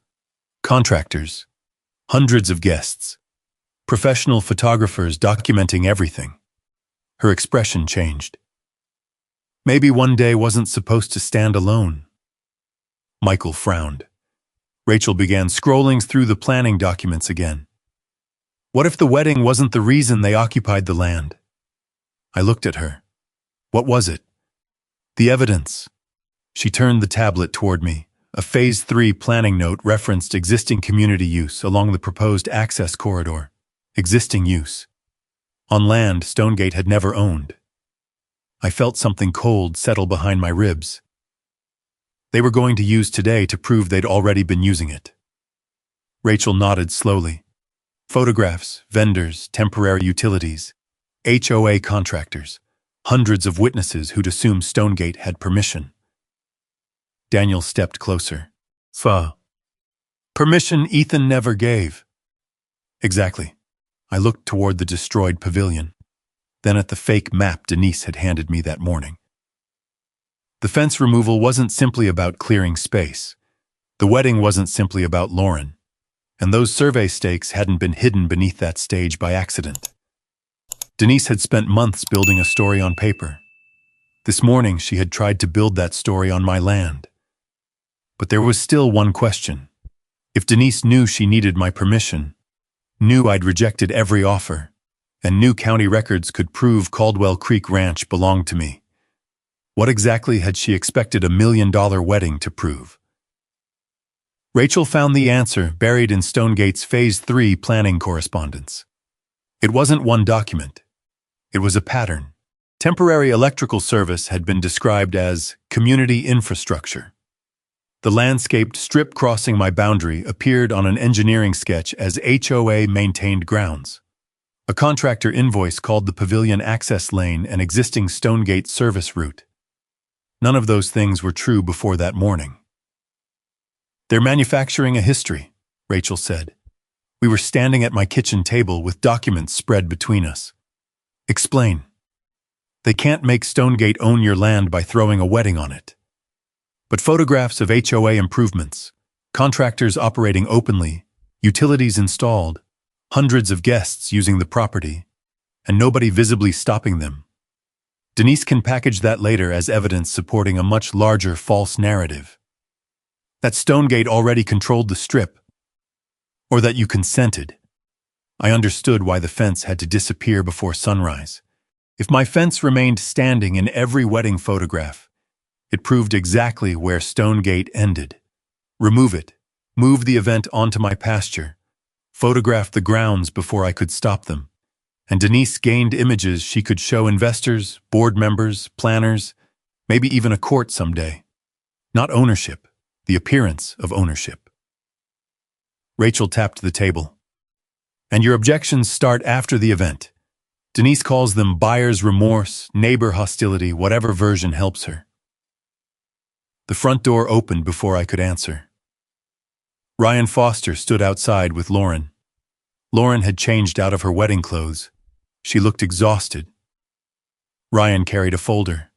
contractors, hundreds of guests, professional photographers documenting everything. Her expression changed. Maybe one day wasn't supposed to stand alone. Michael frowned. Rachel began scrolling through the planning documents again. What if the wedding wasn't the reason they occupied the land? I looked at her. What was it? The evidence. She turned the tablet toward me. A Phase 3 planning note referenced existing community use along the proposed access corridor. Existing use. On land Stonegate had never owned. I felt something cold settle behind my ribs. They were going to use today to prove they'd already been using it. Rachel nodded slowly. Photographs, vendors, temporary utilities, HOA contractors, hundreds of witnesses who'd assumed Stonegate had permission. Daniel stepped closer. Permission Ethan never gave. Exactly. I looked toward the destroyed pavilion, then at the fake map Denise had handed me that morning. The fence removal wasn't simply about clearing space. The wedding wasn't simply about Lauren. And those survey stakes hadn't been hidden beneath that stage by accident. Denise had spent months building a story on paper. This morning, she had tried to build that story on my land. But there was still one question. If Denise knew she needed my permission, knew I'd rejected every offer, and knew county records could prove Caldwell Creek Ranch belonged to me, what exactly had she expected a $1 million wedding to prove? Rachel found the answer buried in Stonegate's Phase 3 planning correspondence. It wasn't one document. It was a pattern. Temporary electrical service had been described as community infrastructure. The landscaped strip crossing my boundary appeared on an engineering sketch as HOA maintained grounds. A contractor invoice called the pavilion access lane an existing Stonegate service route. None of those things were true before that morning. "They're manufacturing a history," Rachel said. We were standing at my kitchen table with documents spread between us. "Explain." "They can't make Stonegate own your land by throwing a wedding on it. But photographs of HOA improvements, contractors operating openly, utilities installed, hundreds of guests using the property, and nobody visibly stopping them. Denise can package that later as evidence supporting a much larger false narrative. That Stonegate already controlled the strip, or that you consented." I understood why the fence had to disappear before sunrise. If my fence remained standing in every wedding photograph, it proved exactly where Stonegate ended. Remove it, move the event onto my pasture, photograph the grounds before I could stop them, and Denise gained images she could show investors, board members, planners, maybe even a court someday. Not ownership, the appearance of ownership. Rachel tapped the table. "And your objections start after the event. Denise calls them buyer's remorse, neighbor hostility, whatever version helps her." The front door opened before I could answer. Ryan Foster stood outside with Lauren. Lauren had changed out of her wedding clothes. She looked exhausted. Ryan carried a folder.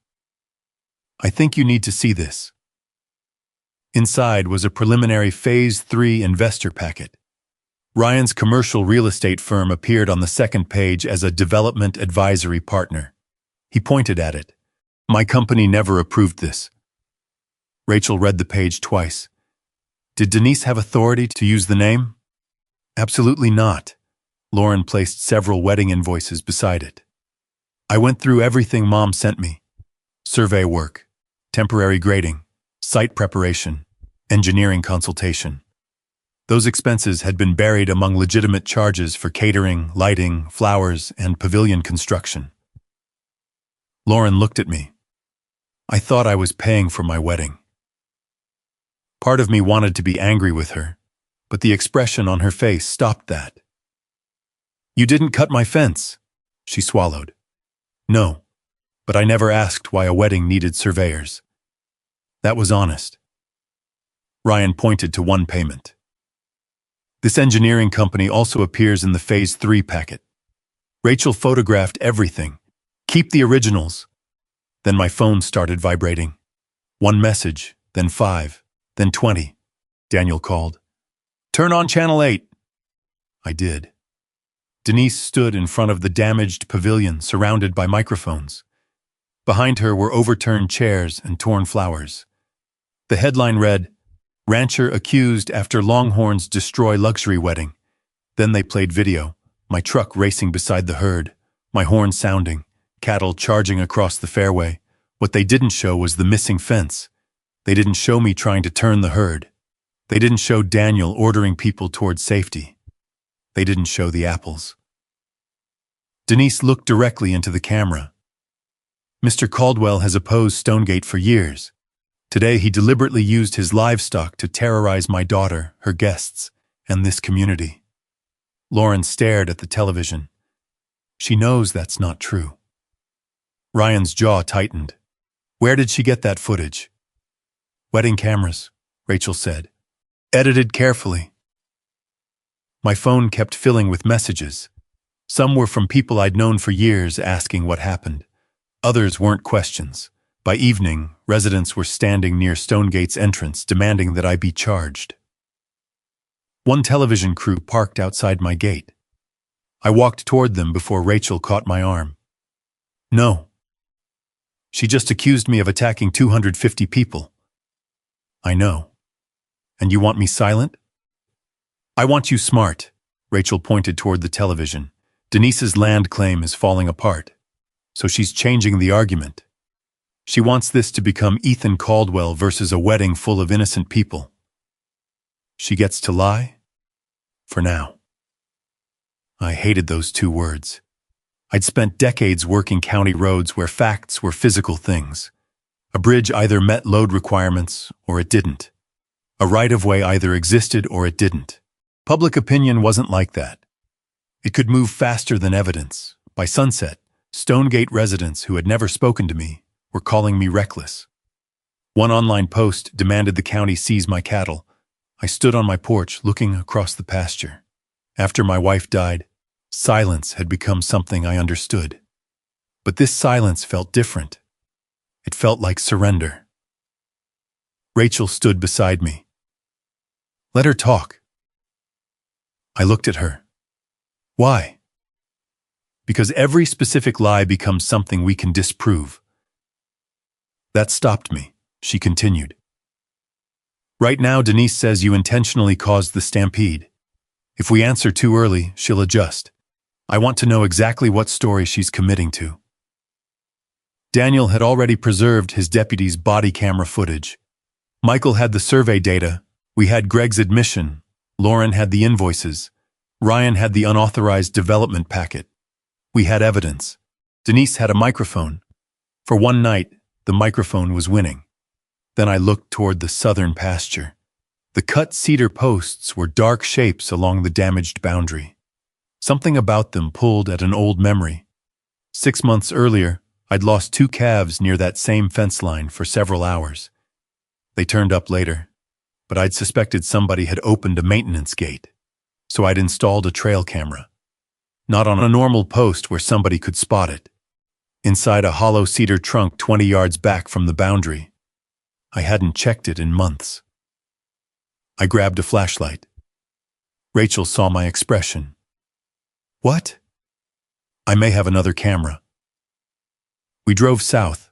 "I think you need to see this." Inside was a preliminary Phase 3 investor packet. Ryan's commercial real estate firm appeared on the second page as a development advisory partner. He pointed at it. "My company never approved this." Rachel read the page twice. "Did Denise have authority to use the name?" "Absolutely not." Lauren placed several wedding invoices beside it. "I went through everything Mom sent me. Survey work, temporary grading, site preparation, engineering consultation. Those expenses had been buried among legitimate charges for catering, lighting, flowers, and pavilion construction." Lauren looked at me. I thought I was paying for my wedding. Part of me wanted to be angry with her, but the expression on her face stopped that. "You didn't cut my fence," she swallowed. "No, but I never asked why a wedding needed surveyors. That was honest." Ryan pointed to one payment. "This engineering company also appears in the Phase 3 packet. Rachel photographed everything. Keep the originals." Then my phone started vibrating. One message, then 5, then 20. Daniel called. "Turn on Channel 8. I did. Denise stood in front of the damaged pavilion surrounded by microphones. Behind her were overturned chairs and torn flowers. The headline read, "Rancher accused after Longhorns destroy luxury wedding." Then they played video, my truck racing beside the herd, my horn sounding, cattle charging across the fairway. What they didn't show was the missing fence. They didn't show me trying to turn the herd. They didn't show Daniel ordering people towards safety. They didn't show the apples. Denise looked directly into the camera. "Mr. Caldwell has opposed Stonegate for years. Today he deliberately used his livestock to terrorize my daughter, her guests, and this community." Lauren stared at the television. She knows that's not true. Ryan's jaw tightened. "Where did she get that footage?" "Wedding cameras," Rachel said. "Edited carefully." My phone kept filling with messages. Some were from people I'd known for years asking what happened. Others weren't questions. By evening, residents were standing near Stonegate's entrance demanding that I be charged. One television crew parked outside my gate. I walked toward them before Rachel caught my arm. No. She just accused me of attacking 250 people. I know. And you want me silent? I want you smart. Rachel pointed toward the television. Denise's land claim is falling apart. So she's changing the argument. She wants this to become Ethan Caldwell versus a wedding full of innocent people. She gets to lie? For now. I hated those two words. I'd spent decades working county roads where facts were physical things. A bridge either met load requirements or it didn't. A right-of-way either existed or it didn't. Public opinion wasn't like that. It could move faster than evidence. By sunset, Stonegate residents who had never spoken to me were calling me reckless. One online post demanded the county seize my cattle. I stood on my porch looking across the pasture. After my wife died, silence had become something I understood. But this silence felt different. It felt like surrender. Rachel stood beside me. Let her talk. I looked at her. Why? Because every specific lie becomes something we can disprove. That stopped me, she continued. Right now, Denise says you intentionally caused the stampede. If we answer too early, she'll adjust. I want to know exactly what story she's committing to. Daniel had already preserved his deputy's body camera footage. Michael had the survey data. We had Greg's admission. Lauren had the invoices. Ryan had the unauthorized development packet. We had evidence. Denise had a microphone. For one night, the microphone was winning. Then I looked toward the southern pasture. The cut cedar posts were dark shapes along the damaged boundary. Something about them pulled at an old memory. 6 months earlier, I'd lost 2 calves near that same fence line for several hours. They turned up later, but I'd suspected somebody had opened a maintenance gate, so I'd installed a trail camera. Not on a normal post where somebody could spot it. Inside a hollow cedar trunk 20 yards back from the boundary. I hadn't checked it in months. I grabbed a flashlight. Rachel saw my expression. What? I may have another camera. We drove south.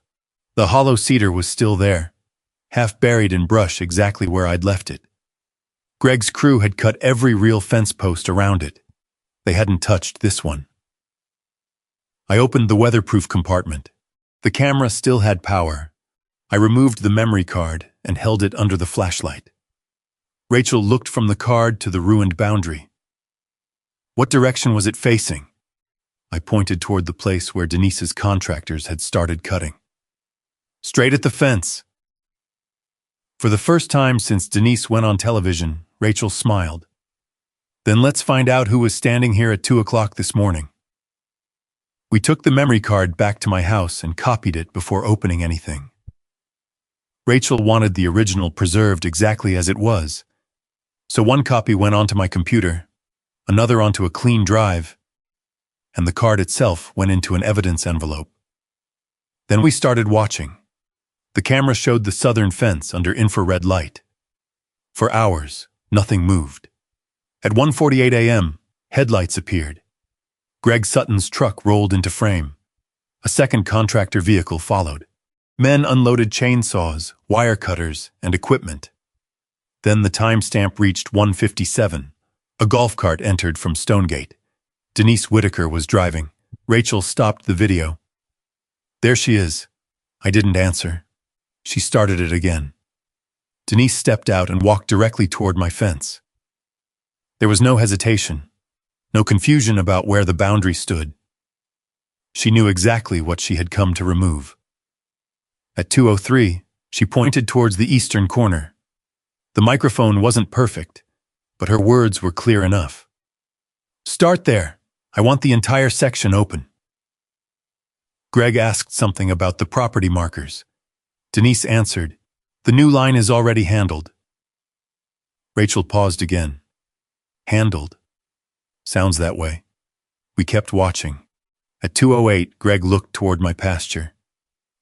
The hollow cedar was still there, half buried in brush exactly where I'd left it. Greg's crew had cut every real fence post around it. They hadn't touched this one. I opened the weatherproof compartment. The camera still had power. I removed the memory card and held it under the flashlight. Rachel looked from the card to the ruined boundary. What direction was it facing? I pointed toward the place where Denise's contractors had started cutting. Straight at the fence. For the first time since Denise went on television, Rachel smiled. Then let's find out who was standing here at 2 o'clock this morning. We took the memory card back to my house and copied it before opening anything. Rachel wanted the original preserved exactly as it was. So one copy went onto my computer, another onto a clean drive, and the card itself went into an evidence envelope. Then we started watching. The camera showed the southern fence under infrared light. For hours, nothing moved. At 1:48 a.m., headlights appeared. Greg Sutton's truck rolled into frame. A second contractor vehicle followed. Men unloaded chainsaws, wire cutters, and equipment. Then the timestamp reached 1:57. A golf cart entered from Stonegate. Denise Whitaker was driving. Rachel stopped the video. There she is. I didn't answer. She started it again. Denise stepped out and walked directly toward my fence. There was no hesitation, no confusion about where the boundary stood. She knew exactly what she had come to remove. At 2:03, she pointed towards the eastern corner. The microphone wasn't perfect, but her words were clear enough. Start there. I want the entire section open. Greg asked something about the property markers. Denise answered, the new line is already handled. Rachel paused again. Handled. Sounds that way. We kept watching. At 2:08, Greg looked toward my pasture.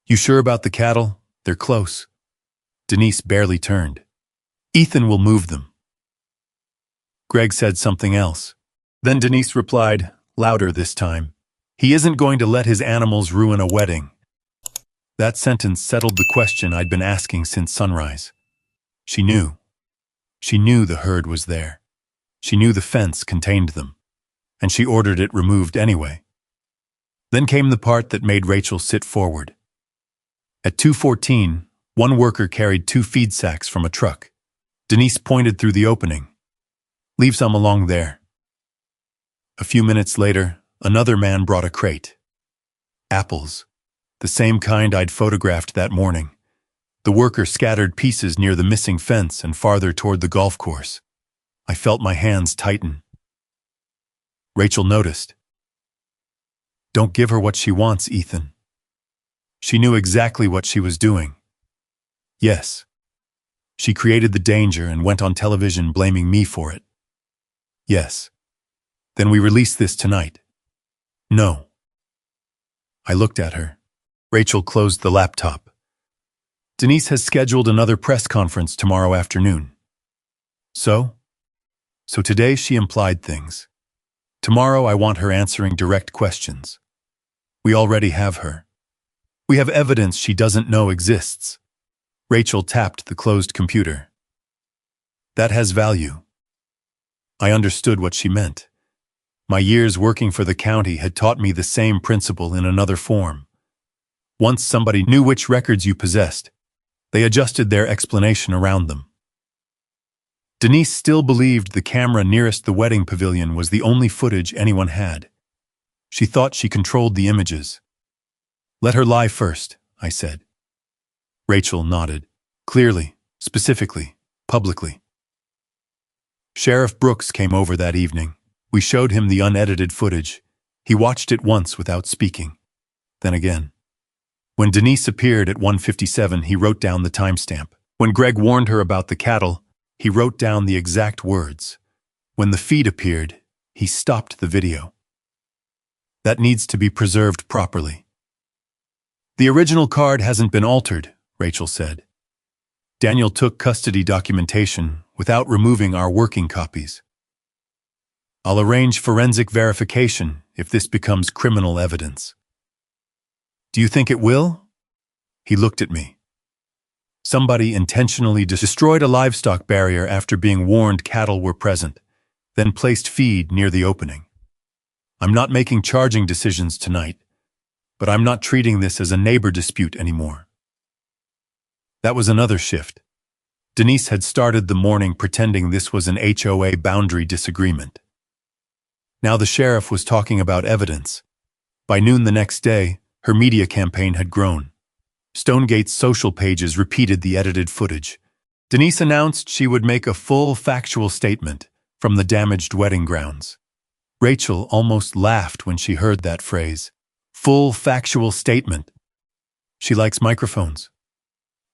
You sure about the cattle? They're close. Denise barely turned. Ethan will move them. Greg said something else. Then Denise replied, louder this time. He isn't going to let his animals ruin a wedding. That sentence settled the question I'd been asking since sunrise. She knew. She knew the herd was there. She knew the fence contained them. And she ordered it removed anyway. Then came the part that made Rachel sit forward. At 2:14, one worker carried 2 feed sacks from a truck. Denise pointed through the opening. "Leave some along there." A few minutes later, another man brought a crate. Apples. The same kind I'd photographed that morning. The worker scattered pieces near the missing fence and farther toward the golf course. I felt my hands tighten. Rachel noticed. "Don't give her what she wants, Ethan." She knew exactly what she was doing. Yes. She created the danger and went on television blaming me for it. Yes. Then we release this tonight. No. I looked at her. Rachel closed the laptop. Denise has scheduled another press conference tomorrow afternoon. So today she implied things. Tomorrow I want her answering direct questions. We already have her. We have evidence she doesn't know exists. Rachel tapped the closed computer. That has value. I understood what she meant. My years working for the county had taught me the same principle in another form. Once somebody knew which records you possessed, they adjusted their explanation around them. Denise still believed the camera nearest the wedding pavilion was the only footage anyone had. She thought she controlled the images. "Let her lie first," I said. Rachel nodded. Clearly, specifically, publicly. Sheriff Brooks came over that evening. We showed him the unedited footage. He watched it once without speaking. Then again. When Denise appeared at 1:57, he wrote down the timestamp. When Greg warned her about the cattle, he wrote down the exact words. When the feed appeared, he stopped the video. That needs to be preserved properly. "The original card hasn't been altered," Rachel said. "Daniel took custody documentation without removing our working copies. I'll arrange forensic verification if this becomes criminal evidence." "Do you think it will?" He looked at me. "Somebody intentionally destroyed a livestock barrier after being warned cattle were present, then placed feed near the opening. I'm not making charging decisions tonight, but I'm not treating this as a neighbor dispute anymore." That was another shift. Denise had started the morning pretending this was an HOA boundary disagreement. Now the sheriff was talking about evidence. By noon the next day, her media campaign had grown. Stonegate's social pages repeated the edited footage. Denise announced she would make a full factual statement from the damaged wedding grounds. Rachel almost laughed when she heard that phrase. Full factual statement. She likes microphones.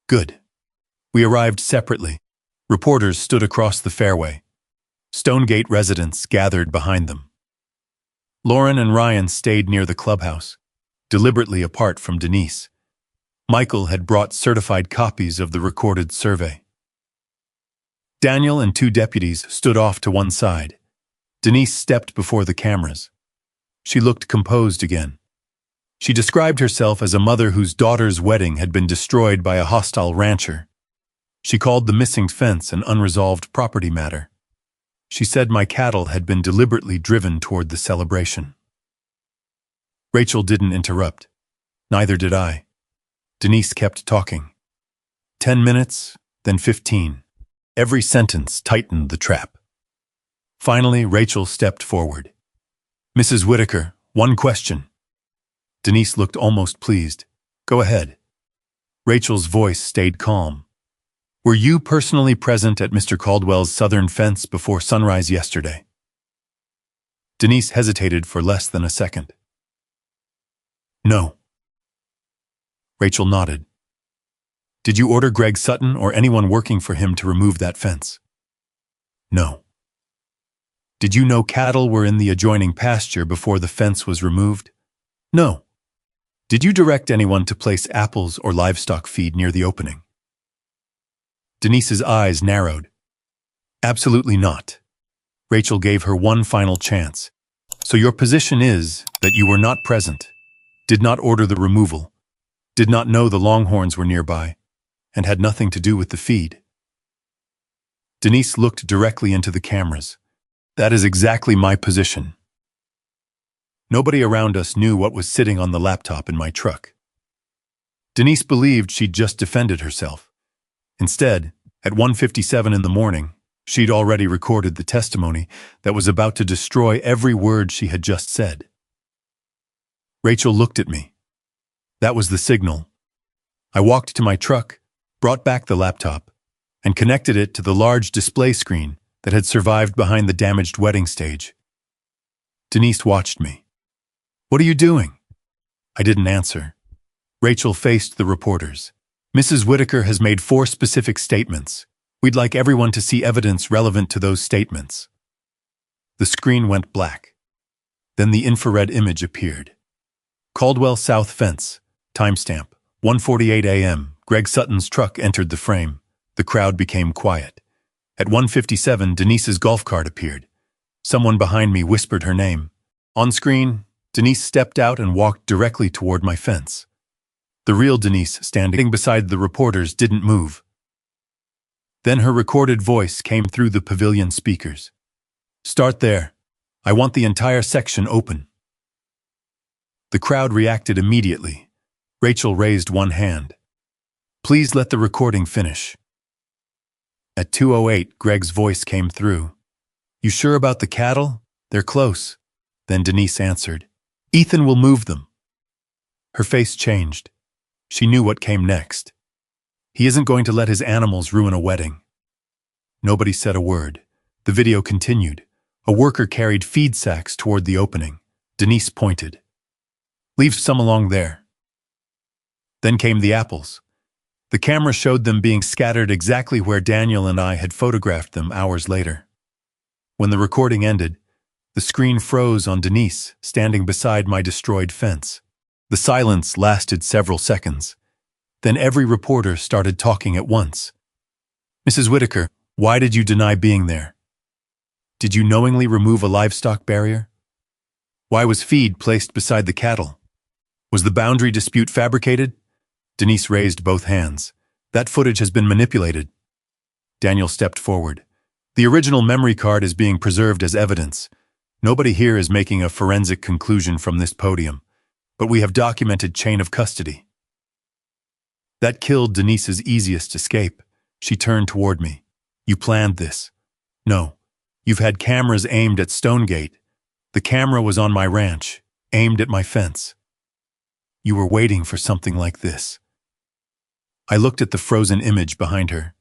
Good. We arrived separately. Reporters stood across the fairway. Stonegate residents gathered behind them. Lauren and Ryan stayed near the clubhouse, deliberately apart from Denise. Michael had brought certified copies of the recorded survey. Daniel and 2 deputies stood off to one side. Denise stepped before the cameras. She looked composed again. She described herself as a mother whose daughter's wedding had been destroyed by a hostile rancher. She called the missing fence an unresolved property matter. She said my cattle had been deliberately driven toward the celebration. Rachel didn't interrupt. Neither did I. Denise kept talking. 10 minutes, then 15. Every sentence tightened the trap. Finally, Rachel stepped forward. "Mrs. Whitaker, one question." Denise looked almost pleased. "Go ahead." Rachel's voice stayed calm. "Were you personally present at Mr. Caldwell's southern fence before sunrise yesterday?" Denise hesitated for less than a second. "No." Rachel nodded. "Did you order Greg Sutton or anyone working for him to remove that fence?" "No." "Did you know cattle were in the adjoining pasture before the fence was removed?" "No." "Did you direct anyone to place apples or livestock feed near the opening?" Denise's eyes narrowed. "Absolutely not." Rachel gave her one final chance. So your position is that you were not present, did not order the removal, did not know the Longhorns were nearby, and had nothing to do with the feed. Denise looked directly into the cameras. That is exactly my position. Nobody around us knew what was sitting on the laptop in my truck. Denise believed she'd just defended herself. Instead, at 1:57 in the morning, she'd already recorded the testimony that was about to destroy every word she had just said. Rachel looked at me. That was the signal. I walked to my truck, brought back the laptop, and connected it to the large display screen that had survived behind the damaged wedding stage. Denise watched me. "What are you doing?" I didn't answer. Rachel faced the reporters. "Mrs. Whitaker has made 4 specific statements. We'd like everyone to see evidence relevant to those statements." The screen went black. Then the infrared image appeared. Caldwell South Fence, timestamp, 1:48 a.m. Greg Sutton's truck entered the frame. The crowd became quiet. At 1:57, Denise's golf cart appeared. Someone behind me whispered her name. On screen, Denise stepped out and walked directly toward my fence. The real Denise, standing beside the reporters, didn't move. Then her recorded voice came through the pavilion speakers. "Start there. I want the entire section open." The crowd reacted immediately. Rachel raised one hand. "Please let the recording finish." At 2:08, Greg's voice came through. "You sure about the cattle? They're close." Then Denise answered, "Ethan will move them." Her face changed. She knew what came next. He isn't going to let his animals ruin a wedding. Nobody said a word. The video continued. A worker carried feed sacks toward the opening. Denise pointed. "Leave some along there." Then came the apples. The camera showed them being scattered exactly where Daniel and I had photographed them hours later. When the recording ended, the screen froze on Denise, standing beside my destroyed fence. The silence lasted several seconds. Then every reporter started talking at once. "Mrs. Whitaker, why did you deny being there? Did you knowingly remove a livestock barrier? Why was feed placed beside the cattle? Was the boundary dispute fabricated?" Denise raised both hands. "That footage has been manipulated." Daniel stepped forward. "The original memory card is being preserved as evidence. Nobody here is making a forensic conclusion from this podium, but we have documented chain of custody." That killed Denise's easiest escape. She turned toward me. "You planned this." "No. You've had cameras aimed at Stonegate. The camera was on my ranch, aimed at my fence. You were waiting for something like this." I looked at the frozen image behind her.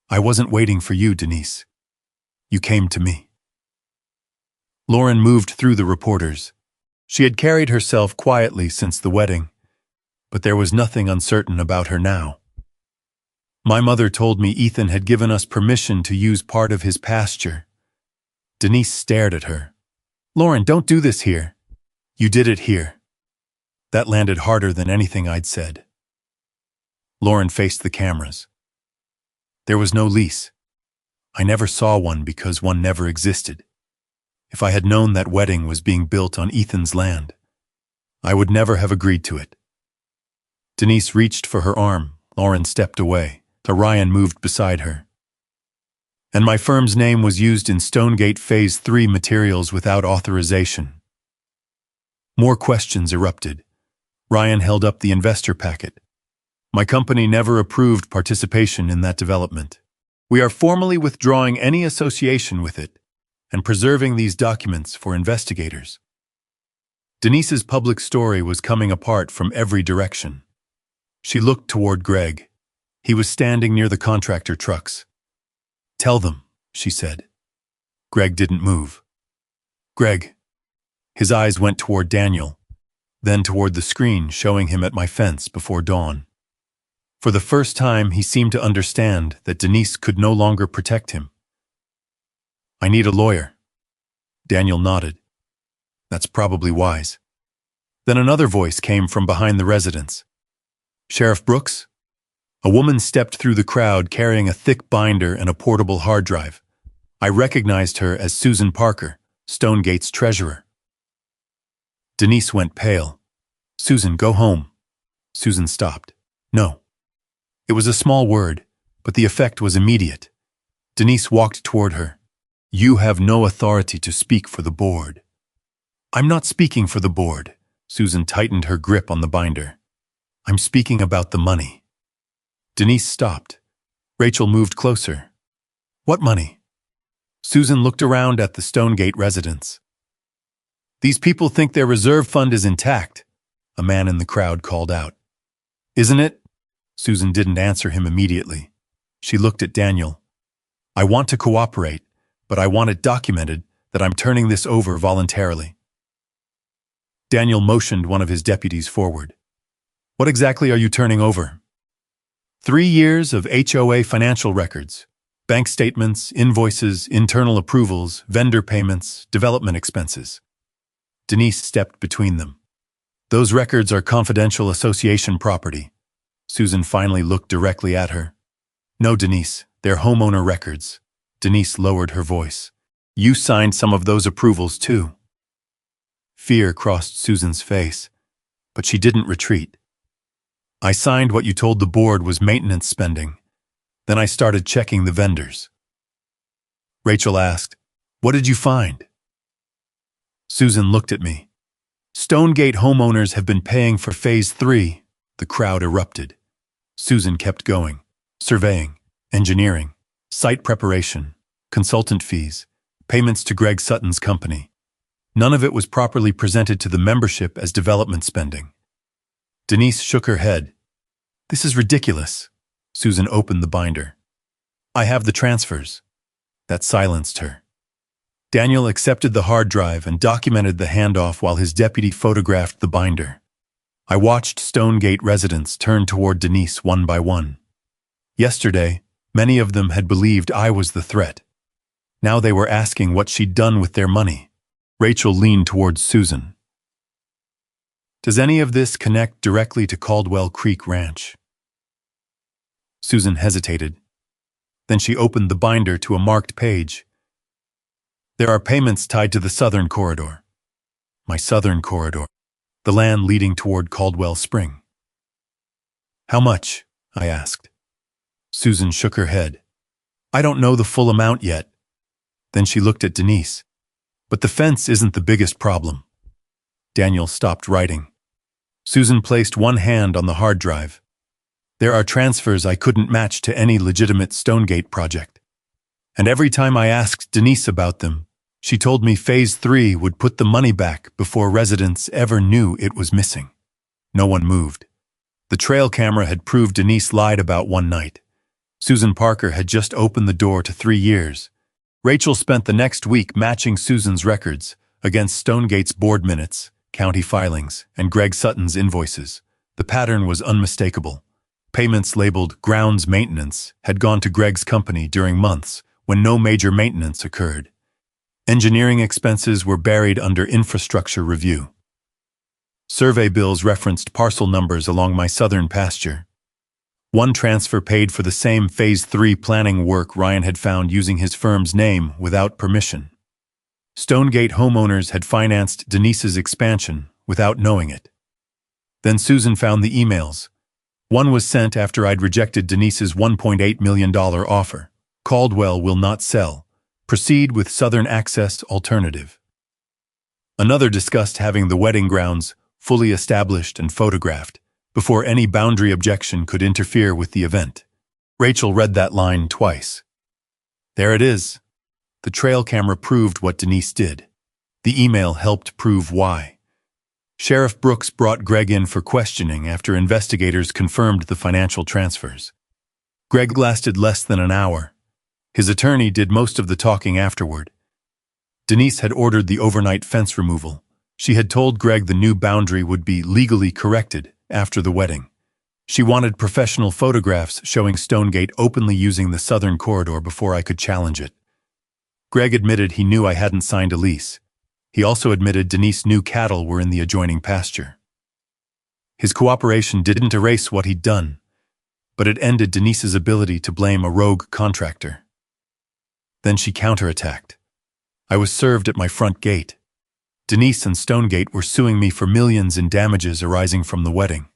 "I wasn't waiting for you, Denise. You came to me." Lauren moved through the reporters. She had carried herself quietly since the wedding, but there was nothing uncertain about her now. "My mother told me Ethan had given us permission to use part of his pasture." Denise stared at her. "Lauren, don't do this here." "You did it here." That landed harder than anything I'd said. Lauren faced the cameras. "There was no lease. I never saw one because one never existed. If I had known that wedding was being built on Ethan's land, I would never have agreed to it." Denise reached for her arm. Lauren stepped away. Ryan moved beside her. "And my firm's name was used in Stonegate Phase 3 materials without authorization." More questions erupted. Ryan held up the investor packet. "My company never approved participation in that development. We are formally withdrawing any association with it and preserving these documents for investigators." Denise's public story was coming apart from every direction. She looked toward Greg. He was standing near the contractor trucks. "Tell them," she said. Greg didn't move. "Greg." His eyes went toward Daniel, then toward the screen showing him at my fence before dawn. For the first time, he seemed to understand that Denise could no longer protect him. "I need a lawyer." Daniel nodded. "That's probably wise." Then another voice came from behind the residence. "Sheriff Brooks?" A woman stepped through the crowd carrying a thick binder and a portable hard drive. I recognized her as Susan Parker, Stonegate's treasurer. Denise went pale. "Susan, go home." Susan stopped. "No." It was a small word, but the effect was immediate. Denise walked toward her. "You have no authority to speak for the board." "I'm not speaking for the board." Susan tightened her grip on the binder. "I'm speaking about the money." Denise stopped. Rachel moved closer. "What money?" Susan looked around at the Stonegate residence. "These people think their reserve fund is intact," a man in the crowd called out. "Isn't it?" Susan didn't answer him immediately. She looked at Daniel. "I want to cooperate, but I want it documented that I'm turning this over voluntarily." Daniel motioned one of his deputies forward. "What exactly are you turning over?" 3 years of HOA financial records, bank statements, invoices, internal approvals, vendor payments, development expenses. Denise stepped between them. "Those records are confidential association property." Susan finally looked directly at her. "No, Denise, they're homeowner records." Denise lowered her voice. "You signed some of those approvals too." Fear crossed Susan's face, but she didn't retreat. "I signed what you told the board was maintenance spending. Then I started checking the vendors." Rachel asked, "What did you find?" Susan looked at me. "Stonegate homeowners have been paying for Phase 3. The crowd erupted. Susan kept going. Surveying, engineering, site preparation, consultant fees, payments to Greg Sutton's company. None of it was properly presented to the membership as development spending. Denise shook her head. "This is ridiculous." Susan opened the binder. "I have the transfers." That silenced her. Daniel accepted the hard drive and documented the handoff while his deputy photographed the binder. I watched Stonegate residents turn toward Denise one by one. Yesterday, many of them had believed I was the threat. Now they were asking what she'd done with their money. Rachel leaned towards Susan. "Does any of this connect directly to Caldwell Creek Ranch?" Susan hesitated. Then she opened the binder to a marked page. "There are payments tied to the southern corridor." My southern corridor. The land leading toward Caldwell Spring. "How much?" I asked. Susan shook her head. "I don't know the full amount yet." Then she looked at Denise. "But the fence isn't the biggest problem." Daniel stopped writing. Susan placed one hand on the hard drive. "There are transfers I couldn't match to any legitimate Stonegate project. And every time I asked Denise about them, she told me Phase 3 would put the money back before residents ever knew it was missing." No one moved. The trail camera had proved Denise lied about one night. Susan Parker had just opened the door to 3 years. Rachel spent the next week matching Susan's records against Stonegate's board minutes, county filings, and Greg Sutton's invoices. The pattern was unmistakable. Payments labeled grounds maintenance had gone to Greg's company during months when no major maintenance occurred. Engineering expenses were buried under infrastructure review. Survey bills referenced parcel numbers along my southern pasture. One transfer paid for the same Phase 3 planning work Ryan had found using his firm's name without permission. Stonegate homeowners had financed Denise's expansion without knowing it. Then Susan found the emails. One was sent after I'd rejected Denise's $1.8 million offer. "Caldwell will not sell. Proceed with Southern Access Alternative." Another discussed having the wedding grounds fully established and photographed before any boundary objection could interfere with the event. Rachel read that line twice. There it is. The trail camera proved what Denise did. The email helped prove why. Sheriff Brooks brought Greg in for questioning after investigators confirmed the financial transfers. Greg lasted less than an hour. His attorney did most of the talking afterward. Denise had ordered the overnight fence removal. She had told Greg the new boundary would be legally corrected after the wedding. She wanted professional photographs showing Stonegate openly using the southern corridor before I could challenge it. Greg admitted he knew I hadn't signed a lease. He also admitted Denise knew cattle were in the adjoining pasture. His cooperation didn't erase what he'd done, but it ended Denise's ability to blame a rogue contractor. Then she counterattacked. I was served at my front gate. Denise and Stonegate were suing me for millions in damages arising from the wedding.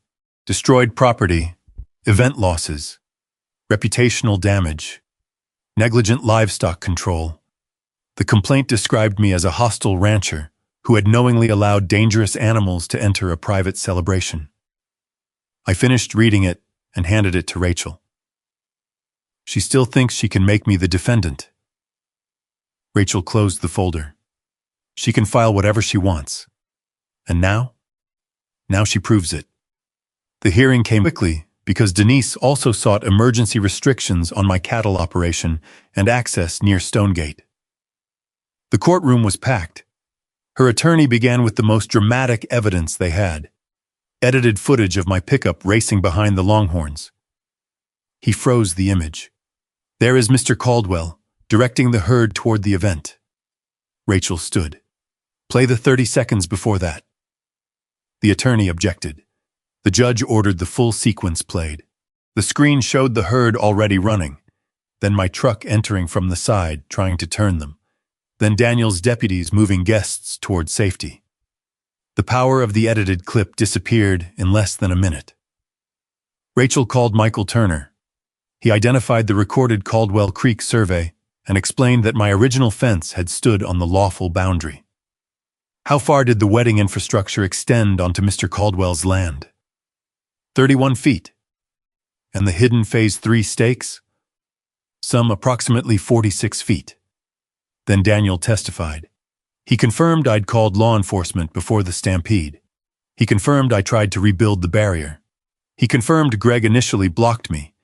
Destroyed property, event losses, reputational damage, negligent livestock control. The complaint described me as a hostile rancher who had knowingly allowed dangerous animals to enter a private celebration. I finished reading it and handed it to Rachel. She still thinks she can make me the defendant. Rachel closed the folder. She can file whatever she wants. And now? Now she proves it. The hearing came quickly because Denise also sought emergency restrictions on my cattle operation and access near Stonegate. The courtroom was packed. Her attorney began with the most dramatic evidence they had: edited footage of my pickup racing behind the Longhorns. He froze the image. There is Mr. Caldwell, directing the herd toward the event. Rachel stood. Play the 30 seconds before that. The attorney objected. The judge ordered the full sequence played. The screen showed the herd already running, then my truck entering from the side, trying to turn them, then Daniel's deputies moving guests toward safety. The power of the edited clip disappeared in less than a minute. Rachel called Michael Turner. He identified the recorded Caldwell Creek survey and explained that my original fence had stood on the lawful boundary. How far did the wedding infrastructure extend onto Mr. Caldwell's land? 31 feet. And the hidden Phase 3 stakes? Some approximately 46 feet. Then Daniel testified. He confirmed I'd called law enforcement before the stampede. He confirmed I tried to rebuild the barrier. He confirmed Greg initially blocked me.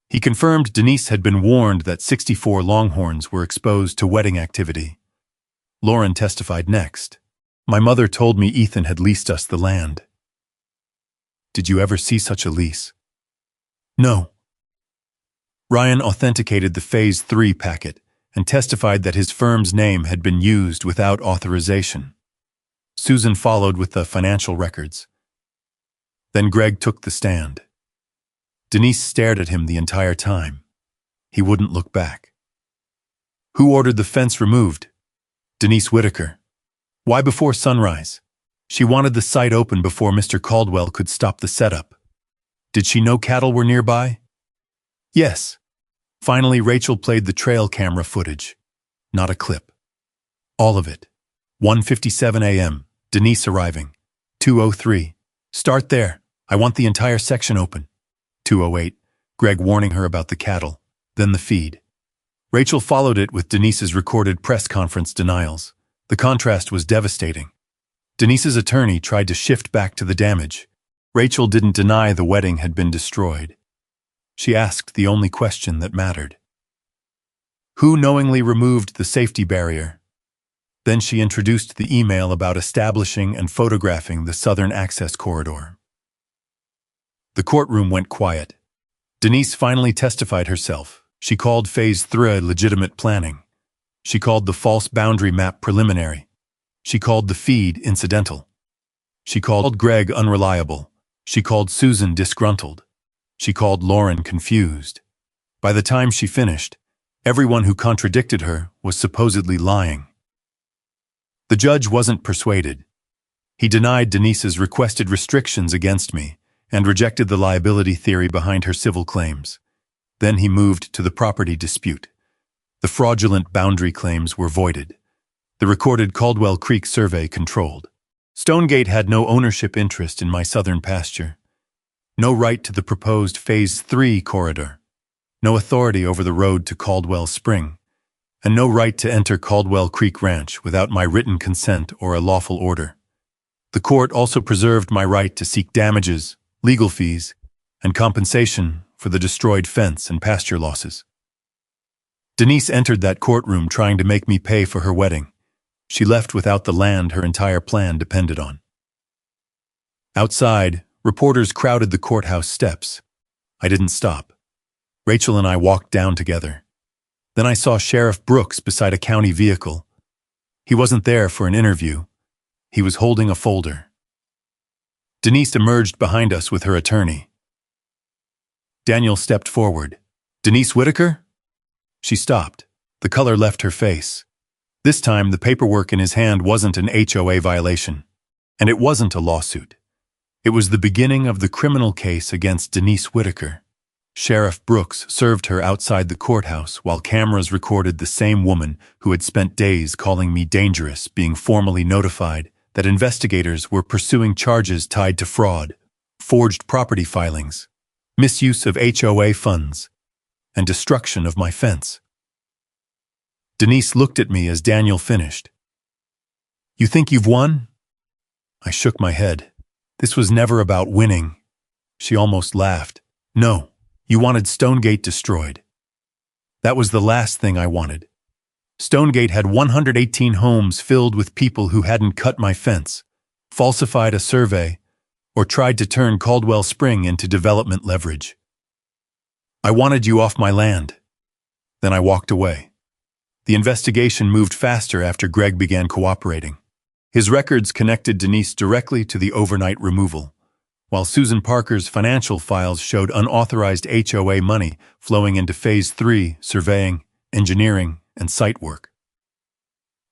He confirmed Denise had been warned that 64 Longhorns were exposed to wedding activity. Lauren testified next. My mother told me Ethan had leased us the land. Did you ever see such a lease? No. Ryan authenticated the Phase 3 packet and testified that his firm's name had been used without authorization. Susan followed with the financial records. Then Greg took the stand. Denise stared at him the entire time. He wouldn't look back. Who ordered the fence removed? Denise Whitaker. Why before sunrise? She wanted the site open before Mr. Caldwell could stop the setup. Did she know cattle were nearby? Yes. Finally, Rachel played the trail camera footage. Not a clip. All of it. 1:57 a.m., Denise arriving. 2:03. Start there. I want the entire section open. 2:08. Greg warning her about the cattle. Then the feed. Rachel followed it with Denise's recorded press conference denials. The contrast was devastating. Denise's attorney tried to shift back to the damage. Rachel didn't deny the wedding had been destroyed. She asked the only question that mattered. Who knowingly removed the safety barrier? Then she introduced the email about establishing and photographing the southern access corridor. The courtroom went quiet. Denise finally testified herself. She called Phase 3 legitimate planning. She called the false boundary map preliminary. She called the feed incidental. She called Greg unreliable. She called Susan disgruntled. She called Lauren confused. By the time she finished, everyone who contradicted her was supposedly lying. The judge wasn't persuaded. He denied Denise's requested restrictions against me and rejected the liability theory behind her civil claims. Then he moved to the property dispute. The fraudulent boundary claims were voided. The recorded Caldwell Creek survey controlled. Stonegate had no ownership interest in my southern pasture, no right to the proposed Phase 3 corridor, no authority over the road to Caldwell Spring, and no right to enter Caldwell Creek Ranch without my written consent or a lawful order. The court also preserved my right to seek damages, legal fees, and compensation for the destroyed fence and pasture losses. Denise entered that courtroom trying to make me pay for her wedding. She left without the land her entire plan depended on. Outside, reporters crowded the courthouse steps. I didn't stop. Rachel and I walked down together. Then I saw Sheriff Brooks beside a county vehicle. He wasn't there for an interview. He was holding a folder. Denise emerged behind us with her attorney. Daniel stepped forward. Denise Whitaker? She stopped. The color left her face. This time, the paperwork in his hand wasn't an HOA violation, and it wasn't a lawsuit. It was the beginning of the criminal case against Denise Whitaker. Sheriff Brooks served her outside the courthouse while cameras recorded the same woman who had spent days calling me dangerous being formally notified that investigators were pursuing charges tied to fraud, forged property filings, misuse of HOA funds, and destruction of my fence. Denise looked at me as Daniel finished. "You think you've won?" I shook my head. This was never about winning. She almost laughed. "No, you wanted Stonegate destroyed." That was the last thing I wanted. Stonegate had 118 homes filled with people who hadn't cut my fence, falsified a survey, or tried to turn Caldwell Spring into development leverage. "I wanted you off my land." Then I walked away. The investigation moved faster after Greg began cooperating. His records connected Denise directly to the overnight removal, while Susan Parker's financial files showed unauthorized HOA money flowing into Phase 3 surveying, engineering, and site work.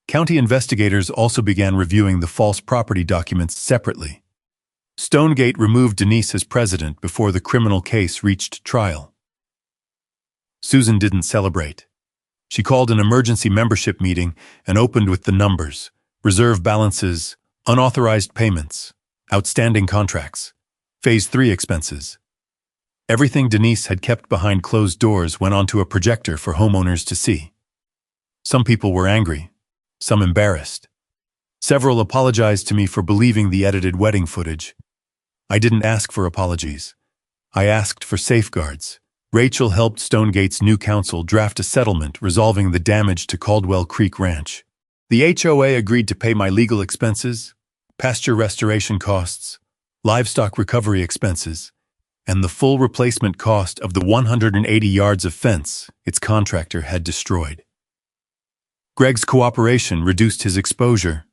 County investigators also began reviewing the false property documents separately. Stonegate removed Denise as president before the criminal case reached trial. Susan didn't celebrate. She called an emergency membership meeting and opened with the numbers, reserve balances, unauthorized payments, outstanding contracts, Phase 3 expenses. Everything Denise had kept behind closed doors went onto a projector for homeowners to see. Some people were angry, some embarrassed. Several apologized to me for believing the edited wedding footage. I didn't ask for apologies. I asked for safeguards. Rachel helped Stonegate's new council draft a settlement resolving the damage to Caldwell Creek Ranch. The HOA agreed to pay my legal expenses, pasture restoration costs, livestock recovery expenses, and the full replacement cost of the 180 yards of fence its contractor had destroyed. Greg's cooperation reduced his exposure,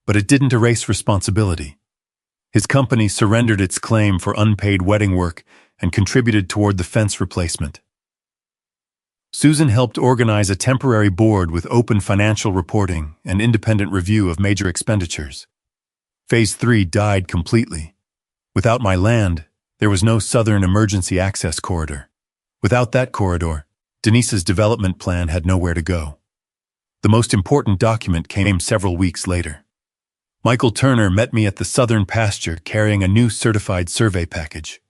but it didn't erase responsibility. His company surrendered its claim for unpaid wedding work and contributed toward the fence replacement. Susan helped organize a temporary board with open financial reporting and independent review of major expenditures. Phase 3 died completely. Without my land, there was no southern emergency access corridor. Without that corridor, Denise's development plan had nowhere to go. The most important document came several weeks later. Michael Turner met me at the southern pasture carrying a new certified survey package.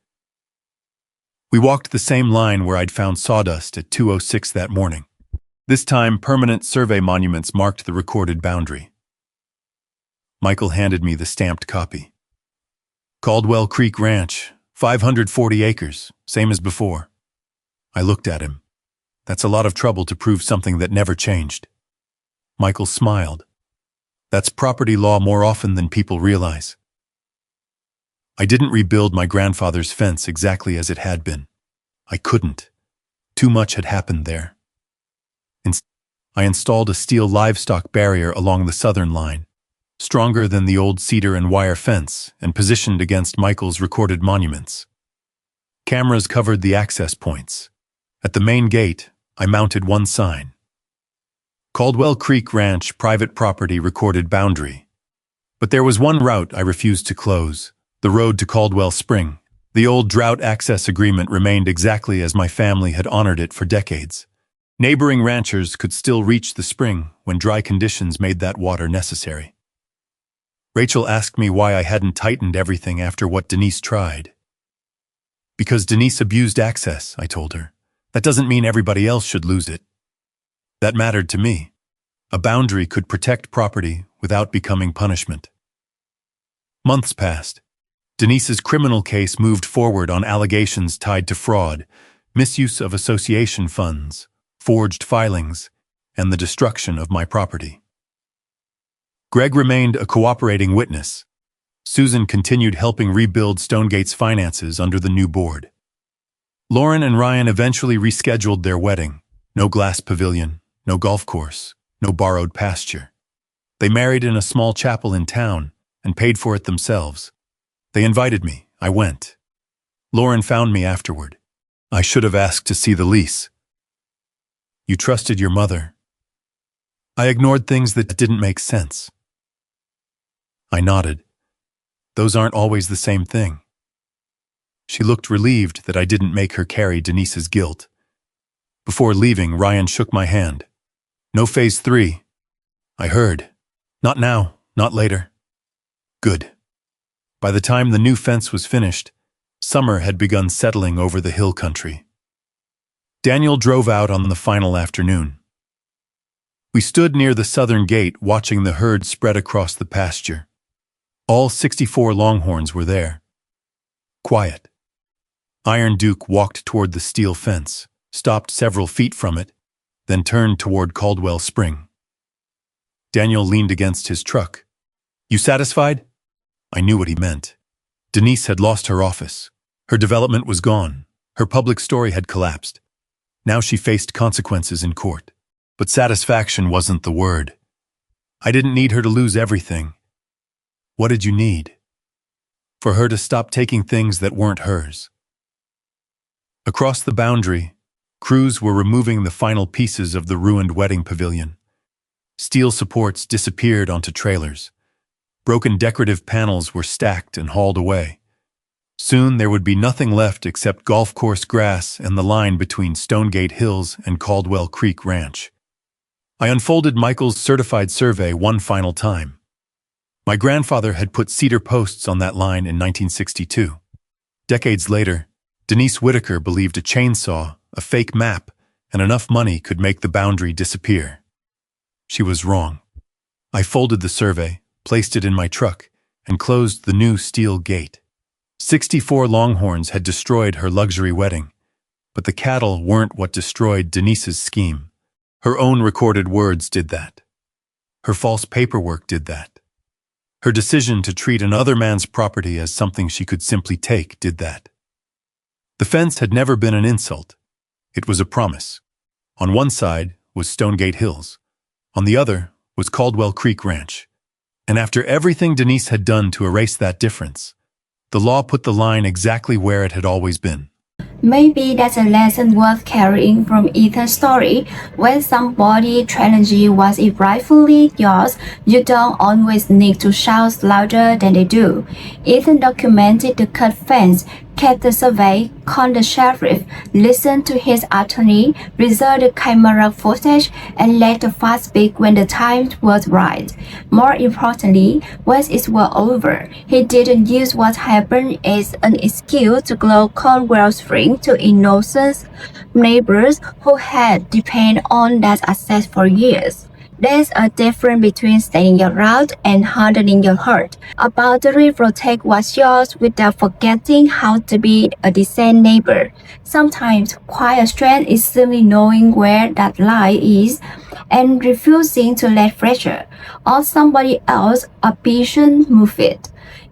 We walked the same line where I'd found sawdust at 2:06 that morning. This time, permanent survey monuments marked the recorded boundary. Michael handed me the stamped copy. Caldwell Creek Ranch, 540 acres, same as before. I looked at him. That's a lot of trouble to prove something that never changed. Michael smiled. That's property law more often than people realize. I didn't rebuild my grandfather's fence exactly as it had been. I couldn't. Too much had happened there. I installed a steel livestock barrier along the southern line, stronger than the old cedar and wire fence and positioned against Michael's recorded monuments. Cameras covered the access points. At the main gate, I mounted one sign. Caldwell Creek Ranch, private property, recorded boundary. But there was one route I refused to close. The road to Caldwell Spring. The old drought access agreement remained exactly as my family had honored it for decades. Neighboring ranchers could still reach the spring when dry conditions made that water necessary. Rachel asked me why I hadn't tightened everything after what Denise tried. Because Denise abused access, I told her. That doesn't mean everybody else should lose it. That mattered to me. A boundary could protect property without becoming punishment. Months passed. Denise's criminal case moved forward on allegations tied to fraud, misuse of association funds, forged filings, and the destruction of my property. Greg remained a cooperating witness. Susan continued helping rebuild Stonegate's finances under the new board. Lauren and Ryan eventually rescheduled their wedding. No glass pavilion, no golf course, no borrowed pasture. They married in a small chapel in town and paid for it themselves. They invited me. I went. Lauren found me afterward. I should have asked to see the lease. You trusted your mother. I ignored things that didn't make sense. I nodded. Those aren't always the same thing. She looked relieved that I didn't make her carry Denise's guilt. Before leaving, Ryan shook my hand. No phase 3. I heard. Not now, not later. Good. By the time the new fence was finished, summer had begun settling over the hill country. Daniel drove out on the final afternoon. We stood near the southern gate watching the herd spread across the pasture. All 64 Longhorns were there. Quiet. Iron Duke walked toward the steel fence, stopped several feet from it, then turned toward Caldwell Spring. Daniel leaned against his truck. You satisfied? I knew what he meant. Denise had lost her office. Her development was gone. Her public story had collapsed. Now she faced consequences in court. But satisfaction wasn't the word. I didn't need her to lose everything. What did you need? For her to stop taking things that weren't hers. Across the boundary, crews were removing the final pieces of the ruined wedding pavilion. Steel supports disappeared onto trailers. Broken decorative panels were stacked and hauled away. Soon there would be nothing left except golf course grass and the line between Stonegate Hills and Caldwell Creek Ranch. I unfolded Michael's certified survey one final time. My grandfather had put cedar posts on that line in 1962. Decades later, Denise Whitaker believed a chainsaw, a fake map, and enough money could make the boundary disappear. She was wrong. I folded the survey, placed it in my truck, and closed the new steel gate. 64 Longhorns had destroyed her luxury wedding, but the cattle weren't what destroyed Denise's scheme. Her own recorded words did that. Her false paperwork did that. Her decision to treat another man's property as something she could simply take did that. The fence had never been an insult. It was a promise. On one side was Stonegate Hills. On the other was Caldwell Creek Ranch. And after everything Denise had done to erase that difference, the law put the line exactly where it had always been. Maybe that's a lesson worth carrying from Ethan's story. When somebody challenges what is rightfully yours, you don't always need to shout louder than they do. Ethan documented the cut fence, kept the survey, called the sheriff, listened to his attorney, reserved the camera footage, and let the facts speak when the time was right. More importantly, when it was over, he didn't use what happened as an excuse to glow Caldwell Spring to innocent neighbors who had depended on that access for years. There's a difference between staying your ground and hardening your heart. A boundary protects what's yours without forgetting how to be a decent neighbor. Sometimes quiet strength is simply knowing where that line is and refusing to let pressure or somebody else ambition move it.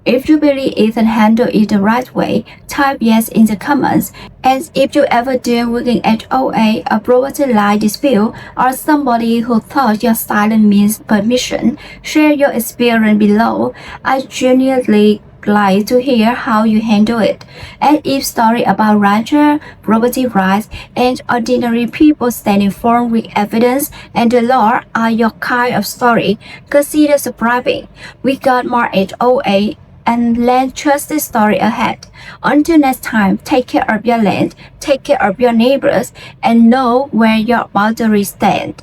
If you believe Ethan handled it the right way, type yes in the comments. And if you ever deal with an HOA, a property line dispute, or somebody who thought your silence means permission, share your experience below. I genuinely like to hear how you handle it. And if stories about rancher, property rights, and ordinary people standing firm with evidence and the law are your kind of story, consider subscribing. We got more HOA and land trusted story ahead. Until next time, take care of your land, take care of your neighbors, and know where your boundaries stand.